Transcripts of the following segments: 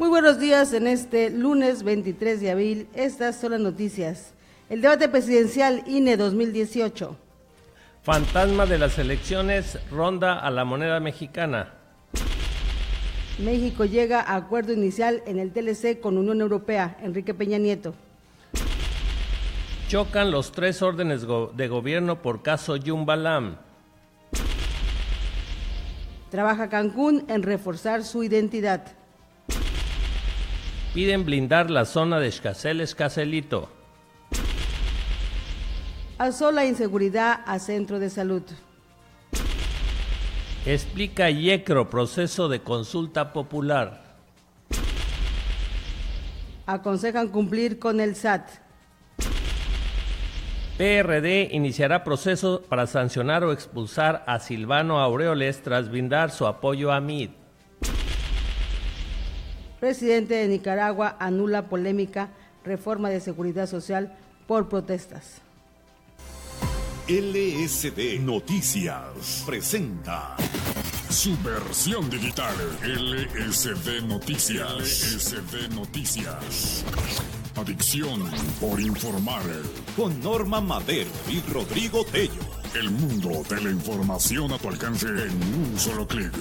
Muy buenos días en este lunes 23 de abril. Estas son las noticias. El debate presidencial INE 2018. Fantasma de las elecciones ronda a la moneda mexicana. México llega a acuerdo inicial en el TLC con Unión Europea. Enrique Peña Nieto. Chocan los tres órdenes de gobierno por caso Yumbalam. Trabaja Cancún en reforzar su identidad. Piden blindar la zona de Xcacel-Escacelito. Asola inseguridad a centro de salud. Explica IECRO proceso de consulta popular. Aconsejan cumplir con el SAT. PRD iniciará proceso para sancionar o expulsar a Silvano Aureoles tras brindar su apoyo a MID. Presidente de Nicaragua anula polémica reforma de seguridad social por protestas. LSD Noticias presenta su versión digital. LSD Noticias. LSD Noticias. Adicción por informar. Con Norma Madero y Rodrigo Tello. El mundo de la información a tu alcance en un solo clic.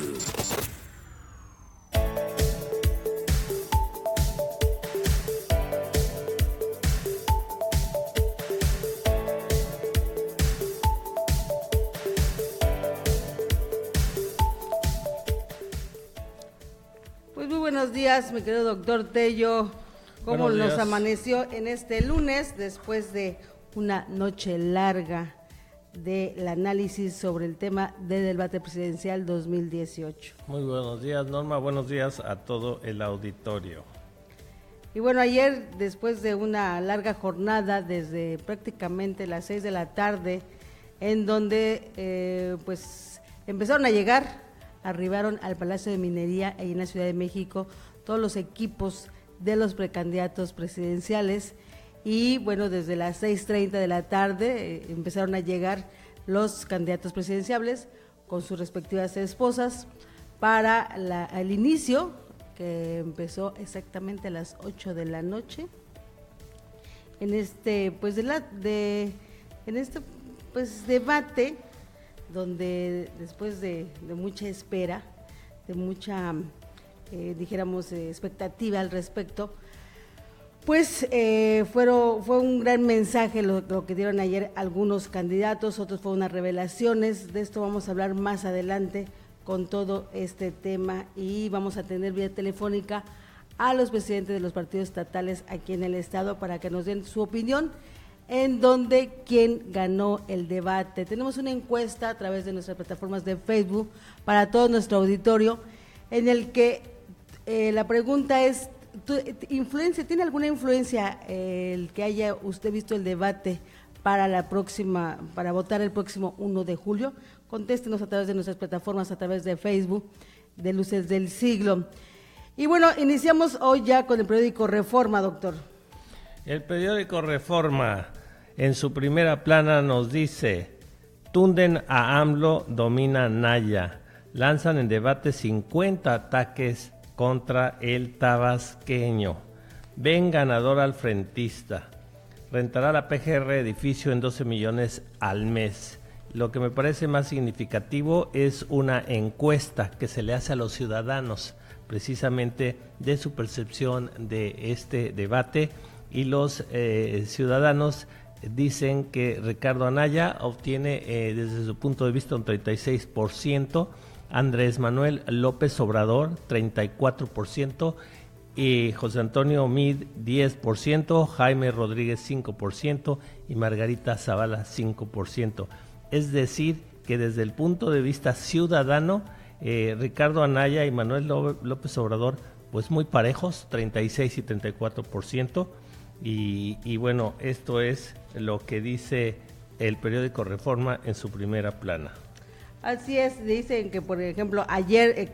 Buenos días, mi querido doctor Tello. ¿Cómo nos amaneció en este lunes después de una noche larga del análisis sobre el tema del debate presidencial 2018? Muy buenos días, Norma. Buenos días a todo el auditorio. Y bueno, ayer, después de una larga jornada desde prácticamente las 6 de la tarde, en donde pues empezaron a llegar, arribaron al Palacio de Minería ahí en la Ciudad de México todos los equipos de los precandidatos presidenciales y bueno, desde las 6:30 de la tarde empezaron a llegar los candidatos presidenciables con sus respectivas esposas para el inicio, que empezó exactamente a las 8 de la noche en este pues debate, donde después de mucha espera, de mucha, dijéramos, expectativa al respecto, pues fue un gran mensaje lo que dieron ayer algunos candidatos, otros fueron unas revelaciones. De esto vamos a hablar más adelante con todo este tema y vamos a tener vía telefónica a los presidentes de los partidos estatales aquí en el estado para que nos den su opinión en donde quién ganó el debate. Tenemos una encuesta a través de nuestras plataformas de Facebook para todo nuestro auditorio, en el que la pregunta es, ¿tiene alguna influencia el que haya usted visto el debate para votar el próximo 1 de julio? Contéstenos a través de nuestras plataformas, a través de Facebook, de Luces del Siglo. Y bueno, iniciamos hoy ya con el periódico Reforma, doctor. El periódico Reforma, en su primera plana nos dice: tunden a AMLO, domina Naya. Lanzan en debate 50 ataques contra el tabasqueño. Ven ganador al frentista. Rentará la PGR edificio en 12 millones al mes. Lo que me parece más significativo es una encuesta que se le hace a los ciudadanos, precisamente de su percepción de este debate, y los ciudadanos dicen que Ricardo Anaya obtiene desde su punto de vista un 36%, Andrés Manuel López Obrador 34%, y José Antonio Meade 10%, Jaime Rodríguez 5% y Margarita Zavala 5%. Es decir, que desde el punto de vista ciudadano, Ricardo Anaya y Manuel López Obrador, pues muy parejos, 36 y 34%. Y bueno, esto es lo que dice el periódico Reforma en su primera plana. Así es, dicen que por ejemplo ayer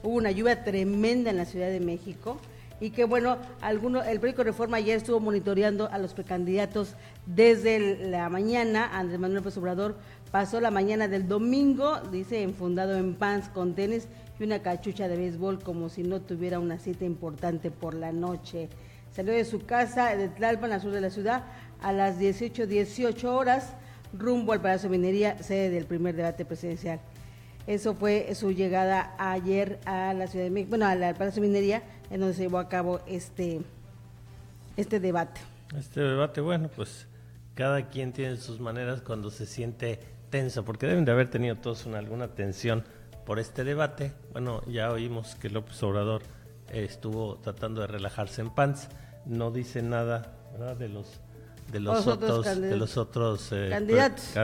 hubo una lluvia tremenda en la Ciudad de México y que bueno, el periódico Reforma ayer estuvo monitoreando a los precandidatos desde la mañana. Andrés Manuel López Obrador pasó la mañana del domingo, dice, enfundado en pants con tenis y una cachucha de béisbol, como si no tuviera una cita importante por la noche. Salió de su casa de Tlalpan, al sur de la ciudad, a las 18:18 horas, rumbo al Palacio de Minería, sede del primer debate presidencial. Eso fue su llegada ayer a la Ciudad de México, bueno, al Palacio de Minería, en donde se llevó a cabo este debate. Este debate, bueno, pues cada quien tiene sus maneras cuando se siente tenso, porque deben de haber tenido todos alguna tensión por este debate. Bueno, ya oímos que López Obrador estuvo tratando de relajarse en pants, no dice nada, ¿verdad?, de los otros candidatos.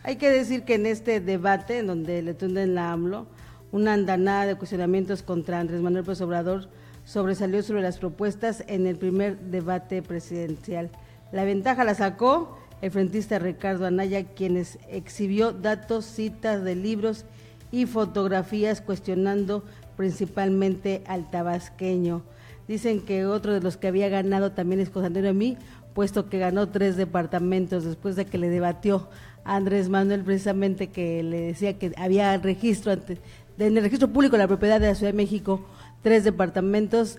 Hay que decir que en este debate, en donde le tunden la AMLO, una andanada de cuestionamientos contra Andrés Manuel López Obrador sobresalió sobre las propuestas en el primer debate presidencial. La ventaja la sacó el frentista Ricardo Anaya, quienes exhibió datos, citas de libros y fotografías cuestionando principalmente al tabasqueño. Dicen que otro de los que había ganado también es José Antonio Mí, puesto que ganó 3 departamentos después de que le debatió a Andrés Manuel, precisamente, que le decía que había registro en el registro público de la propiedad de la Ciudad de México 3 departamentos.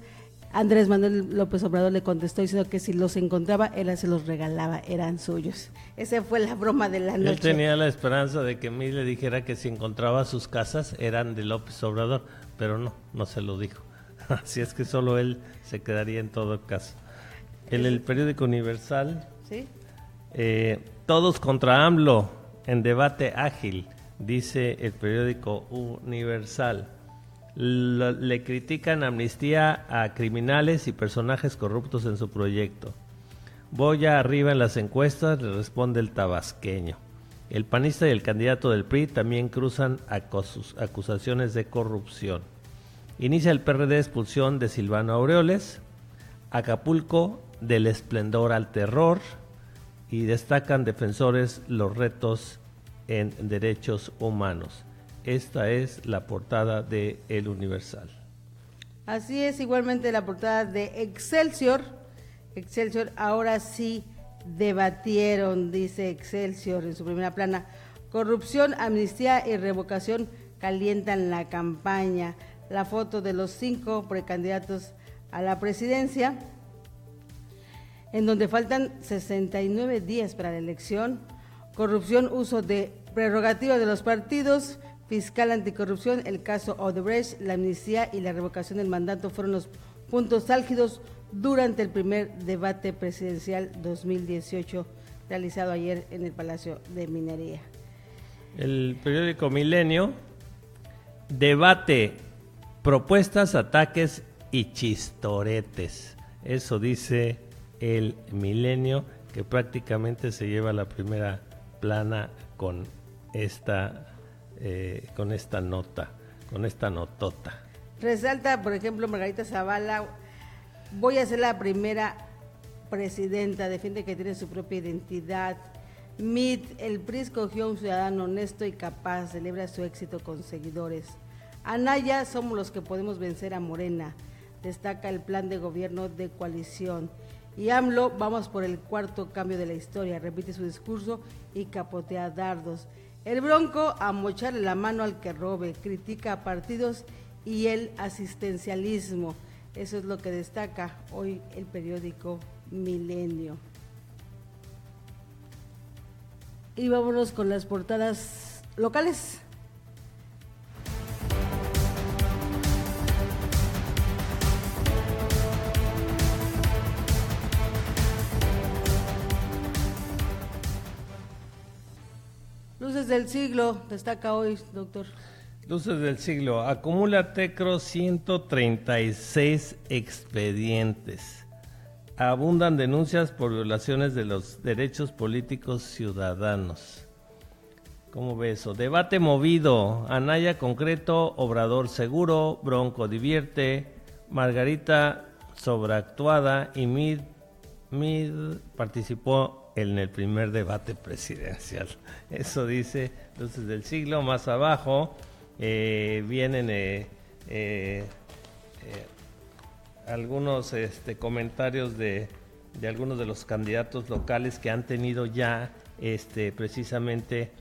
Andrés Manuel López Obrador le contestó diciendo que si los encontraba, él se los regalaba, eran suyos. Esa fue la broma de la noche. Él tenía la esperanza de que Mí le dijera que si encontraba sus casas eran de López Obrador, pero no se lo dijo. Así es que solo él se quedaría en todo caso. En el periódico Universal, ¿sí? Todos contra AMLO en debate ágil, dice el periódico Universal. Le critican amnistía a criminales y personajes corruptos en su proyecto. Voy arriba en las encuestas, le responde el tabasqueño. El panista y el candidato del PRI también cruzan acusaciones de corrupción. Inicia el PRD expulsión de Silvano Aureoles. Acapulco, del esplendor al terror. Y destacan defensores los retos en derechos humanos. Esta es la portada de El Universal. Así es, igualmente la portada de Excelsior. Excelsior, ahora sí debatieron, dice Excelsior en su primera plana. Corrupción, amnistía y revocación calientan la campaña. La foto de los 5 precandidatos a la presidencia, en donde faltan 69 días para la elección. Corrupción, uso de prerrogativas de los partidos, fiscal anticorrupción, el caso Odebrecht, la amnistía y la revocación del mandato fueron los puntos álgidos durante el primer debate presidencial 2018 realizado ayer en el Palacio de Minería. El periódico Milenio, debate, propuestas, ataques y chistoretes. Eso dice el Milenio, que prácticamente se lleva la primera plana con esta notota. Resalta, por ejemplo, Margarita Zavala: voy a ser la primera presidenta, defiende que tiene su propia identidad. MIT, el PRI escogió a un ciudadano honesto y capaz, celebra su éxito con seguidores. Anaya, somos los que podemos vencer a Morena, destaca el plan de gobierno de coalición. Y AMLO, vamos por el 4º cambio de la historia, repite su discurso y capotea dardos. El Bronco, a mocharle la mano al que robe, critica a partidos y el asistencialismo. Eso es lo que destaca hoy el periódico Milenio. Y vámonos con las portadas locales. Luces del siglo, destaca hoy, doctor. Luces del siglo, acumula Tecro 136 expedientes. Abundan denuncias por violaciones de los derechos políticos ciudadanos. ¿Cómo ve eso? Debate movido, Anaya concreto, Obrador seguro, Bronco divierte, Margarita sobreactuada y Mid participó en el primer debate presidencial. Eso dice Luces del siglo. Más abajo vienen algunos comentarios de algunos de los candidatos locales que han tenido ya precisamente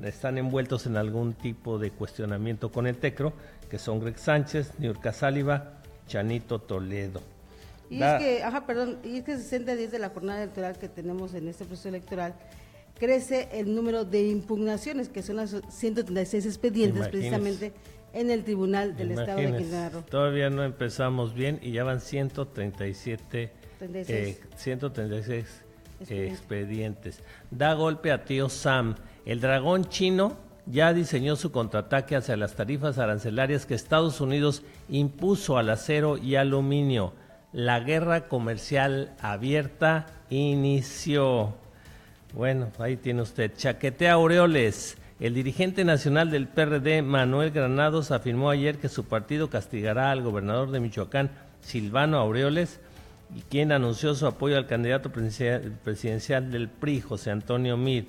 están envueltos en algún tipo de cuestionamiento con el TECRO, que son Greg Sánchez, Niurka Sáliva, Chanito Toledo. Y es que 60 días de la jornada electoral que tenemos en este proceso electoral, crece el número de impugnaciones, que son las 136 expedientes precisamente en el Tribunal del Estado de Quintana Roo. Todavía no empezamos bien y ya van 136 expedientes. Da golpe a tío Sam. El dragón chino ya diseñó su contraataque hacia las tarifas arancelarias que Estados Unidos impuso al acero y aluminio. La guerra comercial abierta inició. Bueno, ahí tiene usted. Chaquetea Aureoles. El dirigente nacional del PRD, Manuel Granados, afirmó ayer que su partido castigará al gobernador de Michoacán, Silvano Aureoles, y quien anunció su apoyo al candidato presidencial del PRI, José Antonio Meade.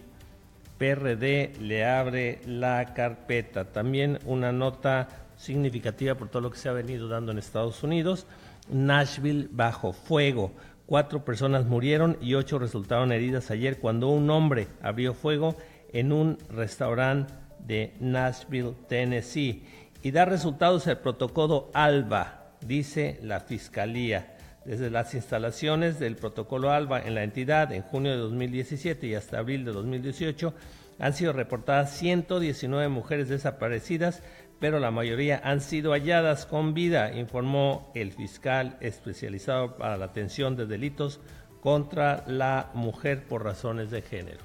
PRD le abre la carpeta. También una nota significativa por todo lo que se ha venido dando en Estados Unidos. Nashville bajo fuego. 4 personas murieron y 8 resultaron heridas ayer cuando un hombre abrió fuego en un restaurante de Nashville, Tennessee. Y da resultados el protocolo ALBA, dice la Fiscalía. Desde las instalaciones del protocolo ALBA en la entidad en junio de 2017 y hasta abril de 2018 han sido reportadas 119 mujeres desaparecidas, pero la mayoría han sido halladas con vida, informó el fiscal especializado para la atención de delitos contra la mujer por razones de género.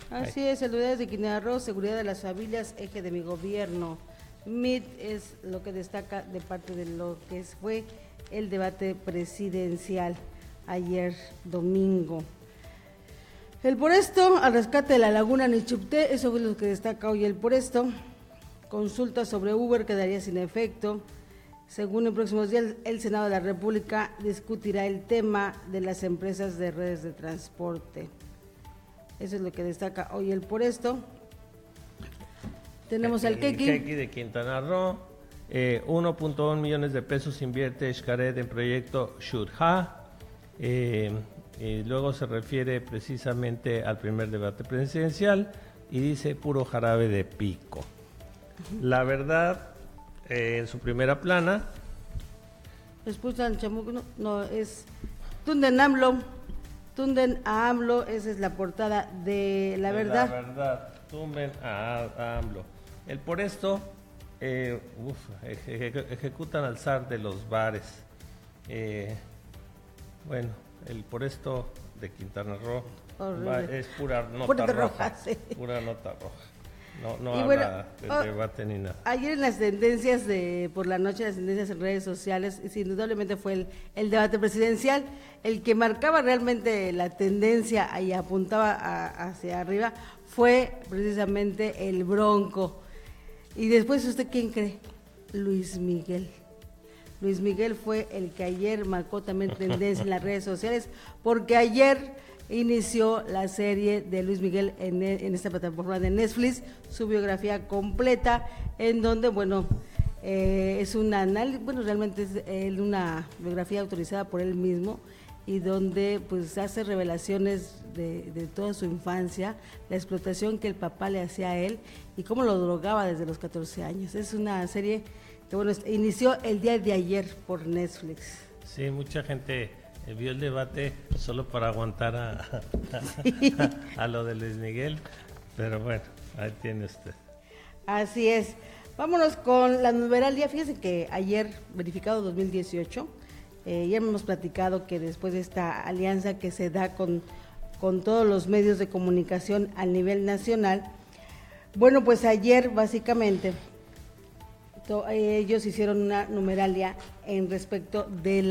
Así es, autoridades de Quintana Roo, seguridad de las familias, eje de mi gobierno. MIT es lo que destaca de parte de lo que fue el debate presidencial ayer domingo. El Por Esto al rescate de la laguna Nichupté, eso es lo que destaca hoy el Por Esto. Consulta sobre Uber quedaría sin efecto. Según en próximos días, el Senado de la República discutirá el tema de las empresas de redes de transporte. Eso es lo que destaca hoy el Por Esto. Tenemos al Keki. Keki de Quintana Roo. 1.1 millones de pesos invierte Xcaret en proyecto Shudha. Y luego se refiere precisamente al primer debate presidencial y dice puro jarabe de pico. La Verdad, en su primera plana. Después al Chamuco, no, es Tunden AMLO. Tunden a AMLO, esa es la portada de La Verdad. La Verdad, tumben a AMLO. El Por Esto, ejecutan al zar de los bares. Bueno, el Por Esto de Quintana Roo es pura nota roja. Sí. Pura nota roja. No habla de debate ni nada. Ayer en las tendencias por la noche, las tendencias en redes sociales, indudablemente fue el debate presidencial, el que marcaba realmente la tendencia y apuntaba hacia arriba, fue precisamente el Bronco. Y después, ¿usted quién cree? Luis Miguel. Luis Miguel fue el que ayer marcó también tendencia en las redes sociales, porque ayer inició la serie de Luis Miguel en esta plataforma de Netflix, su biografía completa, en donde, es un análisis, realmente es una biografía autorizada por él mismo, y donde pues hace revelaciones de toda su infancia, la explotación que el papá le hacía a él y cómo lo drogaba desde los 14 años. Es una serie que inició el día de ayer por Netflix. Sí, mucha gente vio el debate solo para aguantar a lo de Luis Miguel, pero bueno, ahí tiene usted. Así es. Vámonos con la numeralia. Fíjense que ayer, verificado 2018, ya hemos platicado que después de esta alianza que se da con todos los medios de comunicación a nivel nacional, pues ayer básicamente ellos hicieron una numeralia en respecto de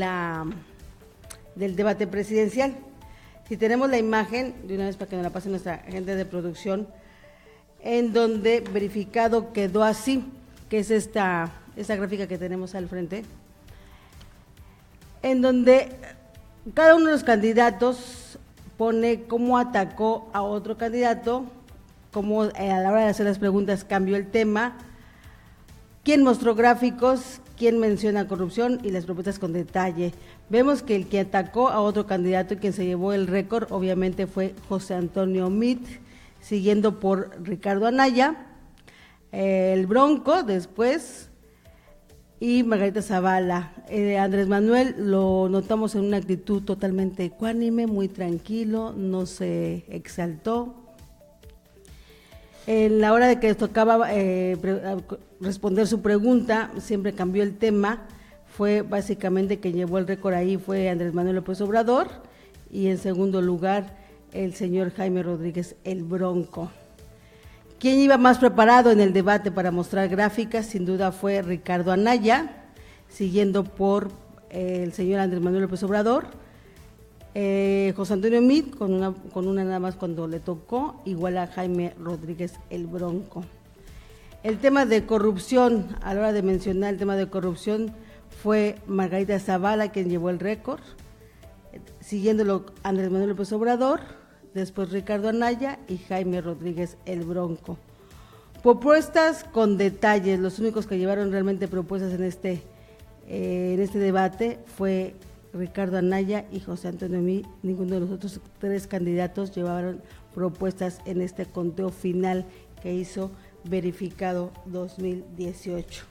del debate presidencial. Si tenemos la imagen, de una vez para que nos la pase nuestra gente de producción, en donde verificado quedó así, que es esta gráfica que tenemos al frente, en donde cada uno de los candidatos pone cómo atacó a otro candidato, cómo a la hora de hacer las preguntas cambió el tema, quién mostró gráficos, quien menciona corrupción y las propuestas con detalle. Vemos que el que atacó a otro candidato y quien se llevó el récord obviamente fue José Antonio Meade, siguiendo por Ricardo Anaya, el Bronco después y Margarita Zavala. Andrés Manuel lo notamos en una actitud totalmente ecuánime, muy tranquilo, no se exaltó. En la hora de que les tocaba responder su pregunta, siempre cambió el tema. Fue básicamente quien llevó el récord ahí fue Andrés Manuel López Obrador y en segundo lugar el señor Jaime Rodríguez el Bronco. Quien iba más preparado en el debate para mostrar gráficas sin duda fue Ricardo Anaya, siguiendo por el señor Andrés Manuel López Obrador, José Antonio Meade con una nada más cuando le tocó, igual a Jaime Rodríguez el Bronco. El tema de corrupción, a la hora de mencionar el tema de corrupción, fue Margarita Zavala quien llevó el récord, siguiéndolo Andrés Manuel López Obrador, después Ricardo Anaya y Jaime Rodríguez el Bronco. Propuestas con detalles, los únicos que llevaron realmente propuestas en este debate fue Ricardo Anaya y José Antonio Meade. Ninguno de los otros tres candidatos llevaron propuestas en este conteo final que hizo Verificado 2018.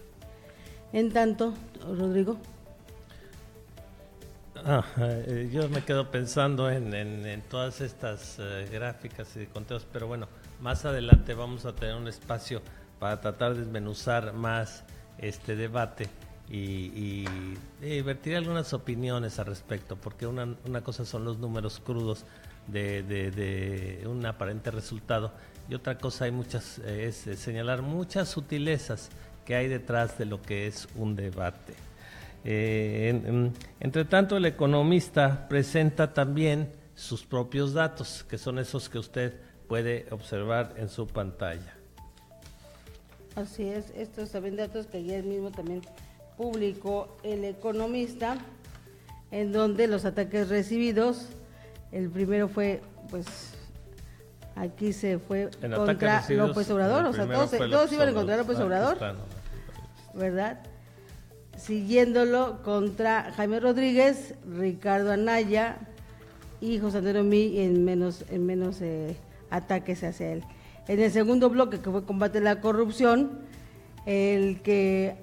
En tanto, Rodrigo. Yo me quedo pensando en todas estas gráficas y conteos, pero bueno, más adelante vamos a tener un espacio para tratar de desmenuzar más este debate y vertir algunas opiniones al respecto, porque una cosa son los números crudos de un aparente resultado y otra cosa es señalar muchas sutilezas que hay detrás de lo que es un debate. Entre tanto, el economista presenta también sus propios datos, que son esos que usted puede observar en su pantalla. Así es, estos también datos que ayer mismo también publicó el economista, en donde los ataques recibidos, el primero fue, pues, aquí se fue en contra López Obrador, o sea, todos iban a encontrar a López Obrador, ¿verdad? Siguiéndolo contra Jaime Rodríguez, Ricardo Anaya y José Antonio Meade en menos ataques hacia él. En el segundo bloque, que fue combate a la corrupción, el que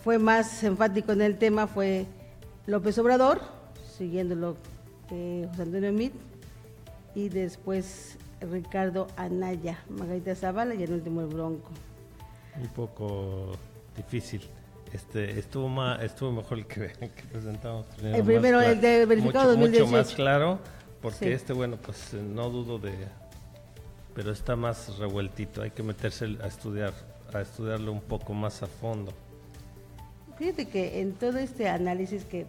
fue más enfático en el tema fue López Obrador, siguiéndolo José Antonio Meade y después Ricardo Anaya, Margarita Zavala y el último el Bronco. Un poco difícil. Estuvo mejor el que presentamos. El primero, el de Verificado 2018. Mucho más claro, porque sí. Bueno, pues no dudo pero está más revueltito, hay que meterse a estudiarlo un poco más a fondo. Fíjate que en todo este análisis que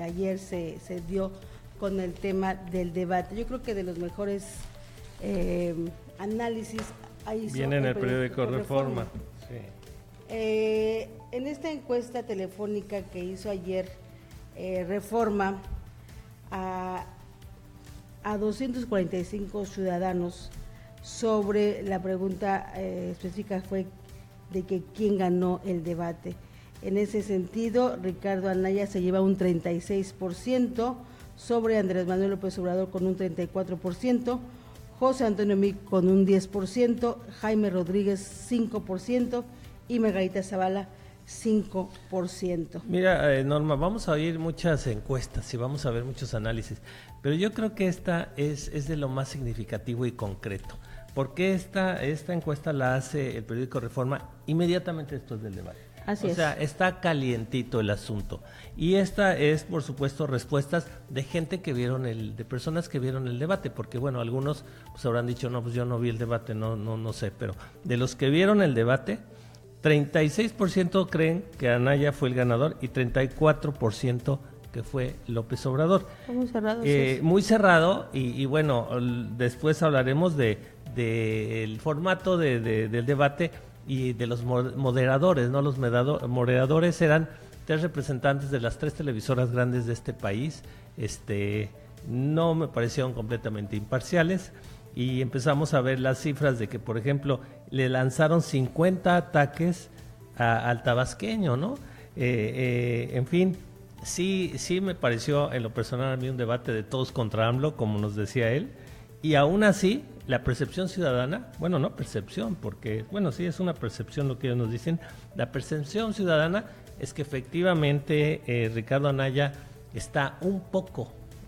ayer se dio con el tema del debate, yo creo que de los mejores análisis ahí viene en el periódico Reforma. Sí. En esta encuesta telefónica que hizo ayer Reforma a 245 ciudadanos sobre la pregunta específica fue de que quién ganó el debate. En ese sentido, Ricardo Anaya se lleva un 36%, sobre Andrés Manuel López Obrador con un 34%, José Antonio Meade con un 10%, Jaime Rodríguez 5%, y Margarita Zavala 5%. Mira, Norma, vamos a oír muchas encuestas y vamos a ver muchos análisis, pero yo creo que esta es de lo más significativo y concreto, porque esta encuesta la hace el periódico Reforma inmediatamente después del debate. Así es. O sea, está calientito el asunto. Y esta es, por supuesto, respuestas de gente de personas que vieron el debate, porque bueno, algunos pues habrán dicho, no, pues yo no vi el debate, no sé, pero de los que vieron el debate, 36% creen que Anaya fue el ganador y 34% que fue López Obrador. Muy cerrado. Muy cerrado y bueno, después hablaremos del formato del debate y de los moderadores, ¿no? Los moderadores eran 3 representantes de las 3 televisoras grandes de este país, no me parecieron completamente imparciales. Y empezamos a ver las cifras de que, por ejemplo, le lanzaron 50 ataques al tabasqueño, ¿no? En fin, sí me pareció en lo personal a mí un debate de todos contra AMLO, como nos decía él, y aún así la percepción ciudadana, bueno, no percepción, porque, bueno, sí es una percepción lo que ellos nos dicen, la percepción ciudadana es que efectivamente Ricardo Anaya está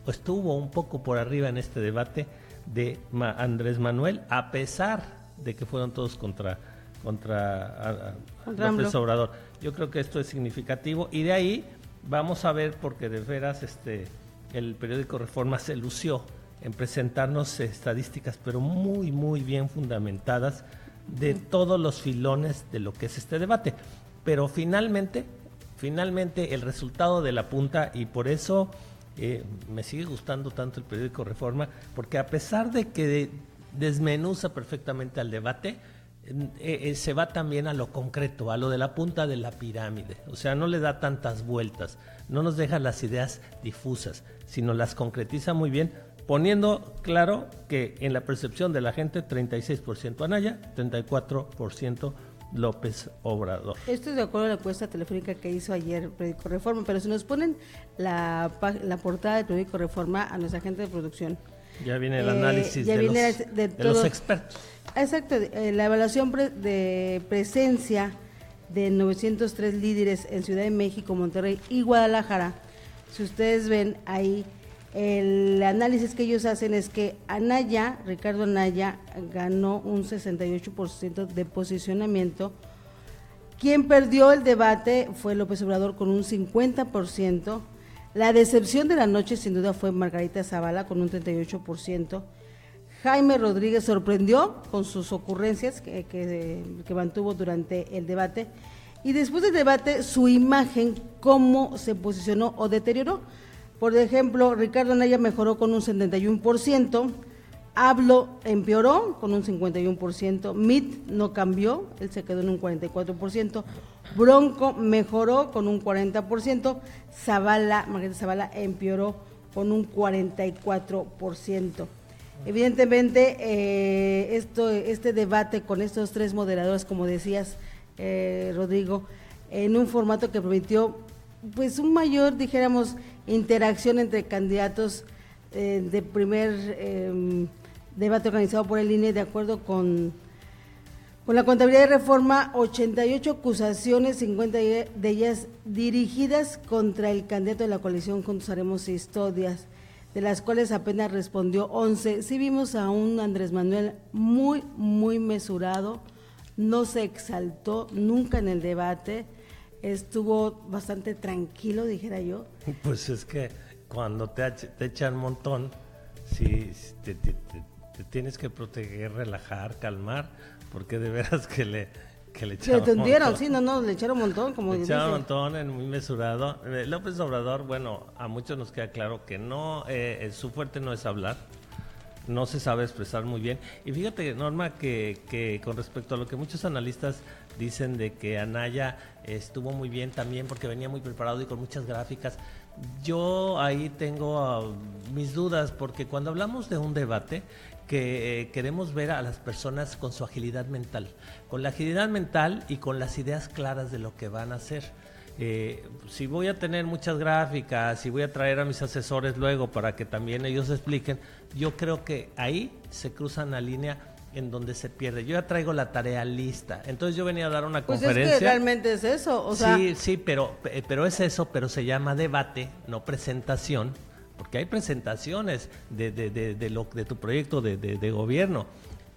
estuvo un poco por arriba en este debate de Andrés Manuel, a pesar de que fueron todos contra López Obrador. Yo creo que esto es significativo y de ahí vamos a ver, porque de veras el periódico Reforma se lució en presentarnos estadísticas, pero muy, muy bien fundamentadas de todos los filones de lo que es este debate. Pero finalmente el resultado de la punta, y por eso me sigue gustando tanto el periódico Reforma, porque a pesar de que desmenuza perfectamente al debate, se va también a lo concreto, a lo de la punta de la pirámide. O sea, no le da tantas vueltas, no nos deja las ideas difusas, sino las concretiza muy bien, poniendo claro que en la percepción de la gente 36% Anaya, 34% López Obrador. Esto es de acuerdo a la encuesta telefónica que hizo ayer el periódico Reforma, pero si nos ponen la portada del periódico Reforma a nuestra gente de producción. Ya viene el análisis de los expertos. Exacto, la evaluación de presencia de 903 líderes en Ciudad de México, Monterrey y Guadalajara. Si ustedes ven ahí, el análisis que ellos hacen es que Ricardo Anaya ganó un 68% de posicionamiento. Quien perdió el debate fue López Obrador con un 50%. La decepción de la noche sin duda fue Margarita Zavala con un 38%. Jaime Rodríguez sorprendió con sus ocurrencias que mantuvo durante el debate. Y después del debate, su imagen, cómo se posicionó o deterioró. Por ejemplo, Ricardo Anaya mejoró con un 71%, AMLO empeoró con un 51%, MIT no cambió, él se quedó en un 44%, Bronco mejoró con un 40%, Margarita Zavala empeoró con un 44%. Evidentemente, este debate con estos tres moderadores, como decías, Rodrigo, en un formato que permitió pues un mayor, dijéramos, interacción entre candidatos de primer debate organizado por el INE, de acuerdo con la contabilidad de Reforma, 88 acusaciones, 50 de ellas dirigidas contra el candidato de la coalición Juntos Haremos Historias, de las cuales apenas respondió 11. Sí vimos a un Andrés Manuel muy, muy mesurado, no se exaltó nunca en el debate, estuvo bastante tranquilo, dijera yo. Pues es que cuando te echan un montón, sí, te tienes que proteger, relajar, calmar, porque de veras que le echaron un montón. Sí, le echaron un montón, como le echaron un montón, muy mesurado. López Obrador, bueno, a muchos nos queda claro que no, su fuerte no es hablar, no se sabe expresar muy bien. Y fíjate, Norma, que con respecto a lo que muchos analistas dicen de que Anaya estuvo muy bien también porque venía muy preparado y con muchas gráficas, yo ahí tengo mis dudas, porque cuando hablamos de un debate, que queremos ver a las personas con su agilidad mental, con la agilidad mental y con las ideas claras de lo que van a hacer. Si voy a tener muchas gráficas, si voy a traer a mis asesores luego para que también ellos expliquen, yo creo que ahí se cruzan la línea en donde se pierde. Yo ya traigo la tarea lista, entonces yo venía a dar una conferencia. Pues es que realmente es eso, o sea. Sí, pero es eso, pero se llama debate, no presentación, porque hay presentaciones de tu proyecto de gobierno,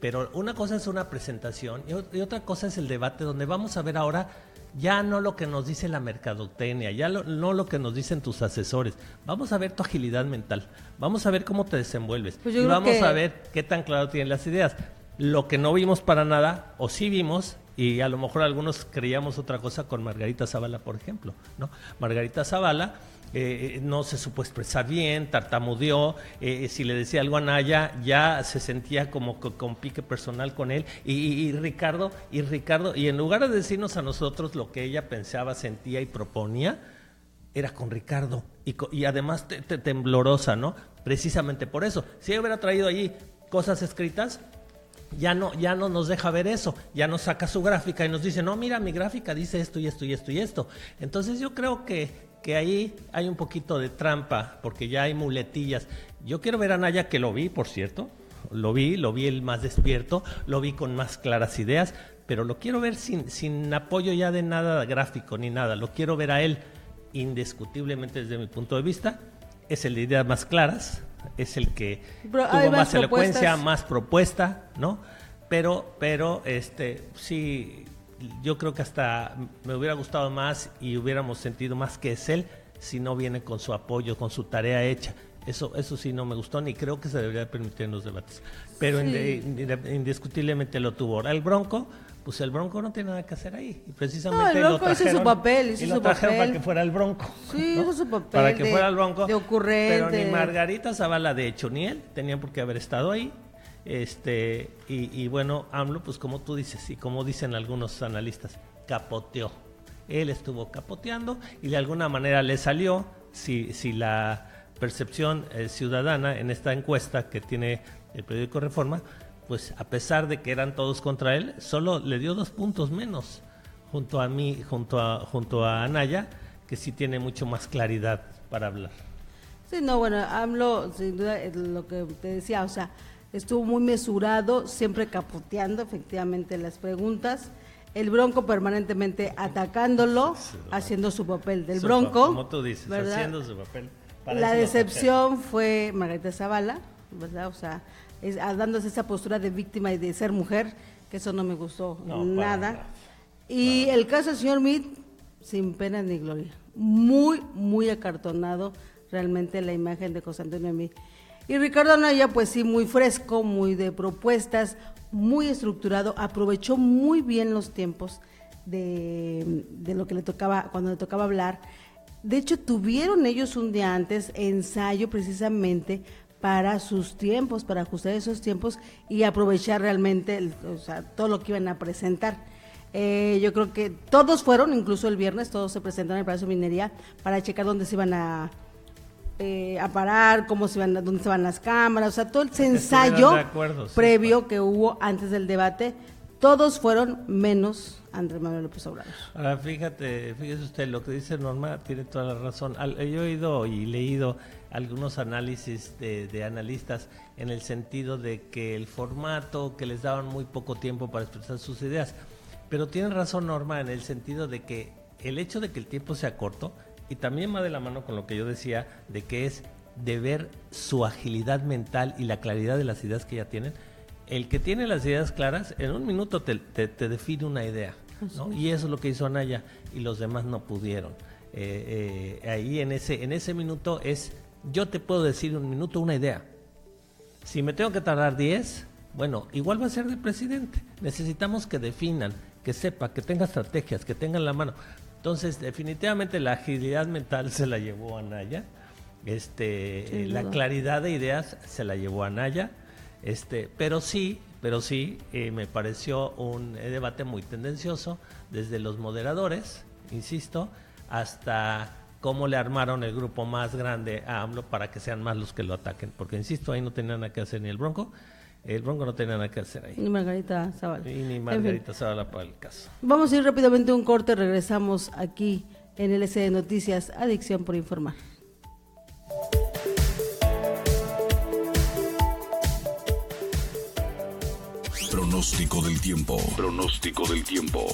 pero una cosa es una presentación y otra cosa es el debate, donde vamos a ver ahora ya no lo que nos dice la mercadotecnia, no lo que nos dicen tus asesores, vamos a ver tu agilidad mental, vamos a ver cómo te desenvuelves y vamos a ver qué tan claro tienen las ideas. Lo que no vimos para nada, o sí vimos, y a lo mejor algunos creíamos otra cosa con Margarita Zavala, por ejemplo, ¿no? Margarita Zavala no se supo expresar bien, tartamudeó, si le decía algo a Anaya ya se sentía como con pique personal con él, y Ricardo, y en lugar de decirnos a nosotros lo que ella pensaba, sentía y proponía, era con Ricardo, y además temblorosa, ¿no? Precisamente por eso, si ella hubiera traído allí cosas escritas, ya no nos deja ver eso, ya nos saca su gráfica y nos dice, no, mira, mi gráfica dice esto y esto y esto y esto. Entonces yo creo que ahí hay un poquito de trampa, porque ya hay muletillas. Yo quiero ver a Anaya, que lo vi, por cierto, lo vi el más despierto, lo vi con más claras ideas, pero lo quiero ver sin apoyo ya de nada gráfico ni nada, lo quiero ver a él indiscutiblemente desde mi punto de vista, es el de ideas más claras, es el que tuvo más elocuencia, más propuesta, ¿no? Pero sí, yo creo que hasta me hubiera gustado más y hubiéramos sentido más que es él si no viene con su apoyo, con su tarea hecha. Eso sí no me gustó, ni creo que se debería permitir en los debates. Pero sí, indiscutiblemente lo tuvo. Ahora el Bronco, pues el Bronco no tiene nada que hacer ahí. Y precisamente el Bronco hizo su papel, lo trajeron para que fuera el Bronco. Sí, ¿no? hizo su papel. Para que fuera el Bronco. De ocurrente. Pero ni Margarita Zavala, de hecho, ni él tenían por qué haber estado ahí. Y bueno, AMLO, pues como tú dices, y como dicen algunos analistas, capoteó. Él estuvo capoteando y de alguna manera le salió, si la percepción ciudadana en esta encuesta que tiene el periódico Reforma, pues a pesar de que eran todos contra él, solo le dio 2 puntos menos junto a Anaya, que sí tiene mucho más claridad para hablar. Sí, no, bueno, AMLO, sin duda, lo que te decía, o sea, estuvo muy mesurado, siempre capoteando efectivamente las preguntas. El Bronco permanentemente atacándolo, haciendo su papel del Bronco. Como tú dices, ¿verdad? Haciendo su papel. La decepción fue Margarita Zavala, ¿verdad? O sea, dándose esa postura de víctima y de ser mujer, que eso no me gustó nada. Y el caso del señor Meade, sin pena ni gloria. Muy, muy acartonado realmente la imagen de José Antonio Meade. Y Ricardo Anaya, pues sí, muy fresco, muy de propuestas, muy estructurado, aprovechó muy bien los tiempos de lo que le tocaba, cuando le tocaba hablar. De hecho, tuvieron ellos un día antes ensayo precisamente para sus tiempos, para ajustar esos tiempos y aprovechar realmente todo lo que iban a presentar. Yo creo que todos fueron, incluso el viernes, todos se presentaron en el Palacio de Minería para checar dónde se iban a parar, dónde se van las cámaras, o sea, todo ese ensayo previo que hubo antes del debate, todos fueron menos Andrés Manuel López Obrador. Ahora fíjese usted, lo que dice Norma tiene toda la razón. Yo he oído y leído algunos análisis de analistas en el sentido de que el formato, que les daban muy poco tiempo para expresar sus ideas, pero tiene razón Norma en el sentido de que el hecho de que el tiempo sea corto, y también va de la mano con lo que yo decía, de que es de ver su agilidad mental y la claridad de las ideas que ya tienen. El que tiene las ideas claras, en un minuto te define una idea, ¿no? Y eso es lo que hizo Anaya, y los demás no pudieron. Ahí en ese minuto yo te puedo decir en un minuto una idea. Si me tengo que tardar 10, bueno, igual va a ser de presidente. Necesitamos que definan, que sepa, que tenga estrategias, que tengan la mano. Entonces, definitivamente la agilidad mental se la llevó Anaya, la claridad de ideas se la llevó Anaya, pero sí, me pareció un debate muy tendencioso, desde los moderadores, insisto, hasta cómo le armaron el grupo más grande a AMLO para que sean más los que lo ataquen, porque insisto, ahí no tenía nada que hacer ni el Bronco no tenía nada que hacer ahí. Ni Margarita Zavala. Ni Margarita Zavala para el caso. Vamos a ir rápidamente a un corte, regresamos aquí en LCD Noticias, Adicción por Informar. Pronóstico del tiempo. Pronóstico del tiempo.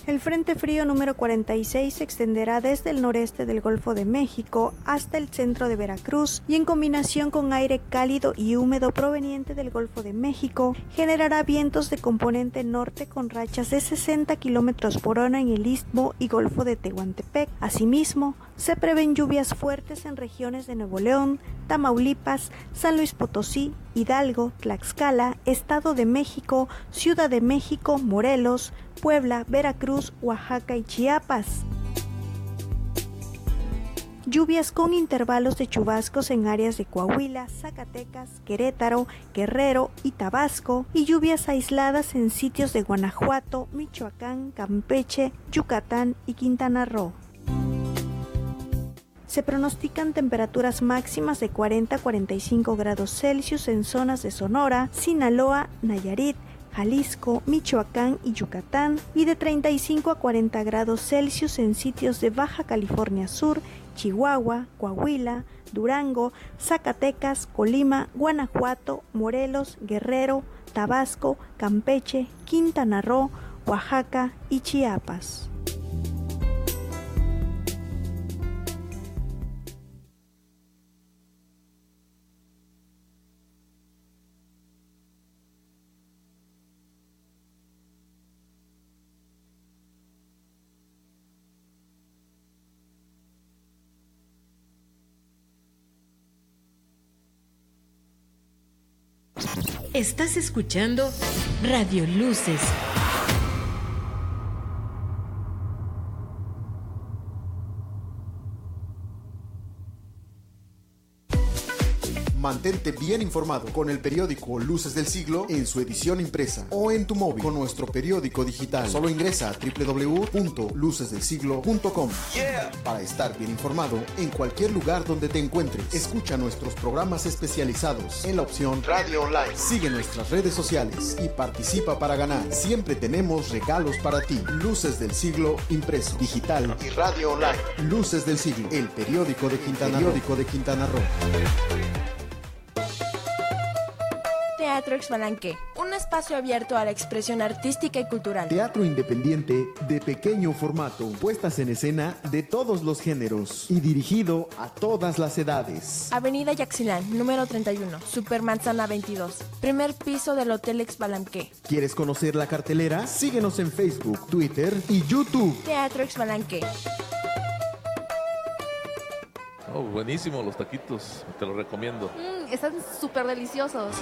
El Frente Frío número 46 se extenderá desde el noreste del Golfo de México hasta el centro de Veracruz y en combinación con aire cálido y húmedo proveniente del Golfo de México, generará vientos de componente norte con rachas de 60 km por hora en el Istmo y Golfo de Tehuantepec. Asimismo, se prevén lluvias fuertes en regiones de Nuevo León, Tamaulipas, San Luis Potosí, Hidalgo, Tlaxcala, Estado de México, Ciudad de México, Morelos, Puebla, Veracruz, Oaxaca y Chiapas. Lluvias con intervalos de chubascos en áreas de Coahuila, Zacatecas, Querétaro, Guerrero y Tabasco, y lluvias aisladas en sitios de Guanajuato, Michoacán, Campeche, Yucatán y Quintana Roo. Se pronostican temperaturas máximas de 40 a 45 grados Celsius en zonas de Sonora, Sinaloa, Nayarit, Jalisco, Michoacán y Yucatán, y de 35 a 40 grados Celsius en sitios de Baja California Sur, Chihuahua, Coahuila, Durango, Zacatecas, Colima, Guanajuato, Morelos, Guerrero, Tabasco, Campeche, Quintana Roo, Oaxaca y Chiapas. Estás escuchando Radio Luces. Mantente bien informado con el periódico Luces del Siglo en su edición impresa o en tu móvil con nuestro periódico digital. Solo ingresa a www.lucesdelsiglo.com para estar bien informado en cualquier lugar donde te encuentres. Escucha nuestros programas especializados en la opción Radio Online. Sigue nuestras redes sociales y participa para ganar. Siempre tenemos regalos para ti. Luces del Siglo impreso, digital y radio online. Luces del Siglo, el periódico de Quintana Roo. Teatro Exbalanque, un espacio abierto a la expresión artística y cultural. Teatro independiente de pequeño formato, puestas en escena de todos los géneros y dirigido a todas las edades. Avenida Yaxilán, número 31, Supermanzana 22, primer piso del Hotel Exbalanque. ¿Quieres conocer la cartelera? Síguenos en Facebook, Twitter y YouTube. Teatro Exbalanque. Oh, buenísimo los taquitos, te los recomiendo. Están súper deliciosos.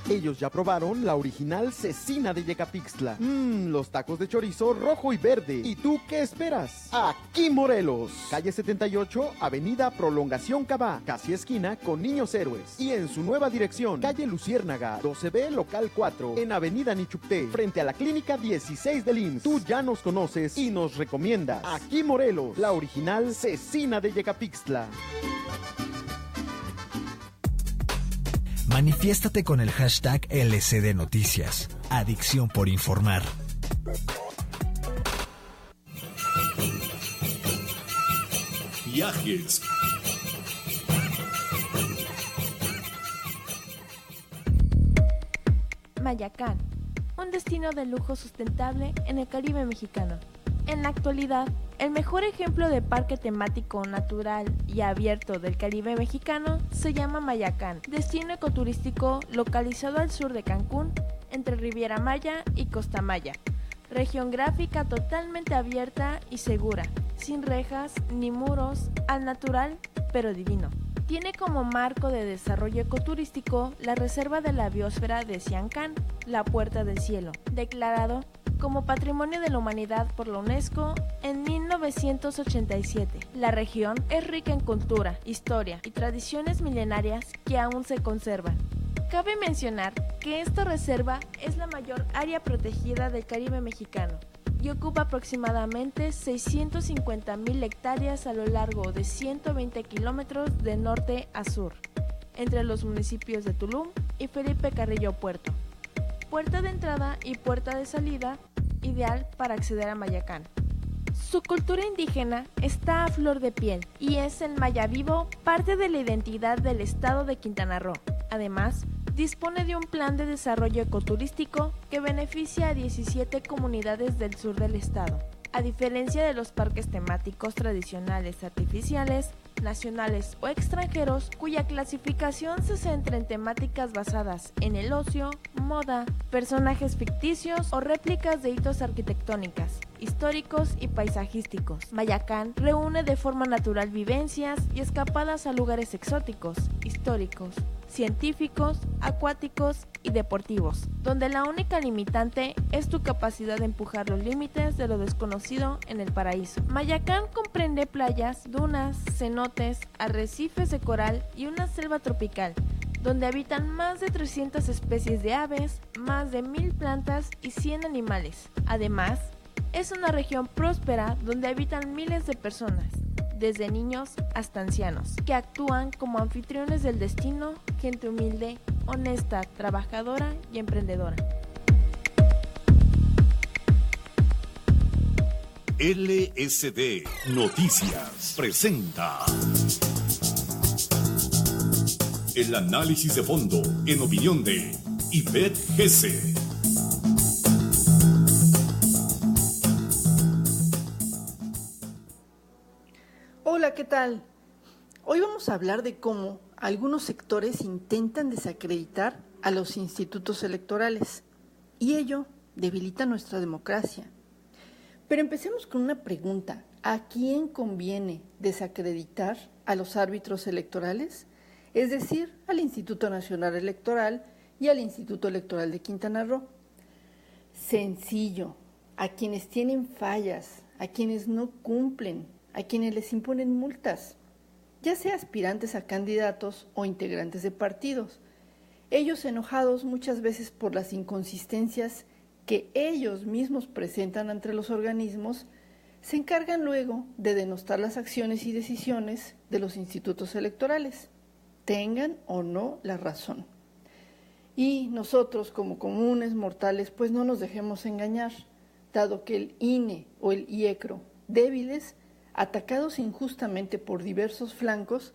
Ellos ya probaron la original cecina de Yecapixtla. Los tacos de chorizo rojo y verde. ¿Y tú qué esperas? Aquí Morelos, calle 78, avenida Prolongación Cabá, casi esquina con Niños Héroes. Y en su nueva dirección, calle Luciérnaga, 12B, local 4, en avenida Nichupté, frente a la clínica 16 del IMSS. Tú ya nos conoces y nos recomiendas. Aquí Morelos, la original cecina de Yecapixtla. Manifiéstate con el hashtag LCD Noticias. Adicción por informar. Viajes. Mayacán, un destino de lujo sustentable en el Caribe mexicano. En la actualidad, el mejor ejemplo de parque temático natural y abierto del Caribe mexicano se llama Mayacán, destino ecoturístico localizado al sur de Cancún, entre Riviera Maya y Costa Maya. Región gráfica totalmente abierta y segura, sin rejas ni muros, al natural pero divino. Tiene como marco de desarrollo ecoturístico la Reserva de la Biosfera de Siancán, la Puerta del Cielo, declarado como Patrimonio de la Humanidad por la UNESCO en 1987. La región es rica en cultura, historia y tradiciones milenarias que aún se conservan. Cabe mencionar que esta reserva es la mayor área protegida del Caribe mexicano y ocupa aproximadamente 650,000 hectáreas a lo largo de 120 kilómetros de norte a sur, entre los municipios de Tulum y Felipe Carrillo Puerto. Puerta de entrada y puerta de salida, ideal para acceder a Mayacán. Su cultura indígena está a flor de piel y es el maya vivo parte de la identidad del estado de Quintana Roo. Además, dispone de un plan de desarrollo ecoturístico que beneficia a 17 comunidades del sur del estado. A diferencia de los parques temáticos tradicionales artificiales, nacionales o extranjeros, cuya clasificación se centra en temáticas basadas en el ocio, moda, personajes ficticios o réplicas de hitos arquitectónicas, históricos y paisajísticos. Mayacán reúne de forma natural vivencias y escapadas a lugares exóticos, históricos, científicos, acuáticos y deportivos, donde la única limitante es tu capacidad de empujar los límites de lo desconocido en el paraíso. Mayacán comprende playas, dunas, cenotes, arrecifes de coral y una selva tropical, donde habitan más de 300 especies de aves, más de 1,000 plantas y 100 animales. Además, es una región próspera donde habitan miles de personas, desde niños hasta ancianos, que actúan como anfitriones del destino, gente humilde, honesta, trabajadora y emprendedora. LSD Noticias presenta el análisis de fondo en opinión de Ivette Gese. Hola, ¿qué tal? Hoy vamos a hablar de cómo algunos sectores intentan desacreditar a los institutos electorales y ello debilita nuestra democracia. Pero empecemos con una pregunta. ¿A quién conviene desacreditar a los árbitros electorales? Es decir, al Instituto Nacional Electoral y al Instituto Electoral de Quintana Roo. Sencillo, a quienes tienen fallas, a quienes no cumplen, a quienes les imponen multas, ya sea aspirantes a candidatos o integrantes de partidos. Ellos enojados muchas veces por las inconsistencias que ellos mismos presentan ante los organismos, se encargan luego de denostar las acciones y decisiones de los institutos electorales, tengan o no la razón. Y nosotros, como comunes mortales, pues no nos dejemos engañar, dado que el INE o el IECRO, débiles, atacados injustamente por diversos flancos,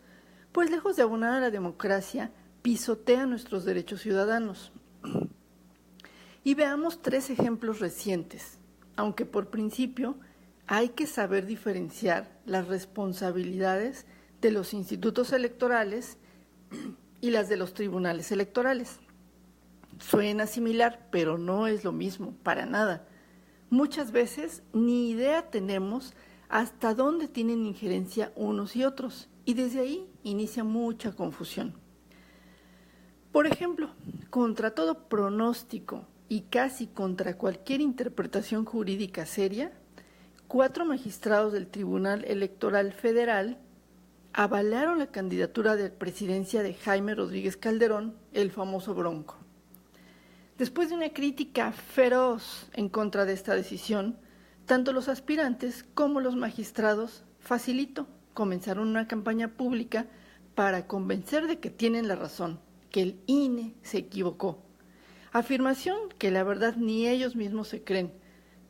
pues lejos de abonar a la democracia, pisotean nuestros derechos ciudadanos. Y veamos 3 ejemplos recientes, aunque por principio hay que saber diferenciar las responsabilidades de los institutos electorales y las de los tribunales electorales. Suena similar, pero no es lo mismo, para nada. Muchas veces ni idea tenemos hasta dónde tienen injerencia unos y otros, y desde ahí inicia mucha confusión. Por ejemplo, contra todo pronóstico y casi contra cualquier interpretación jurídica seria, 4 magistrados del Tribunal Electoral Federal avalaron la candidatura de presidencia de Jaime Rodríguez Calderón, el famoso Bronco. Después de una crítica feroz en contra de esta decisión, tanto los aspirantes como los magistrados, comenzaron una campaña pública para convencer de que tienen la razón, que el INE se equivocó. Afirmación que la verdad ni ellos mismos se creen,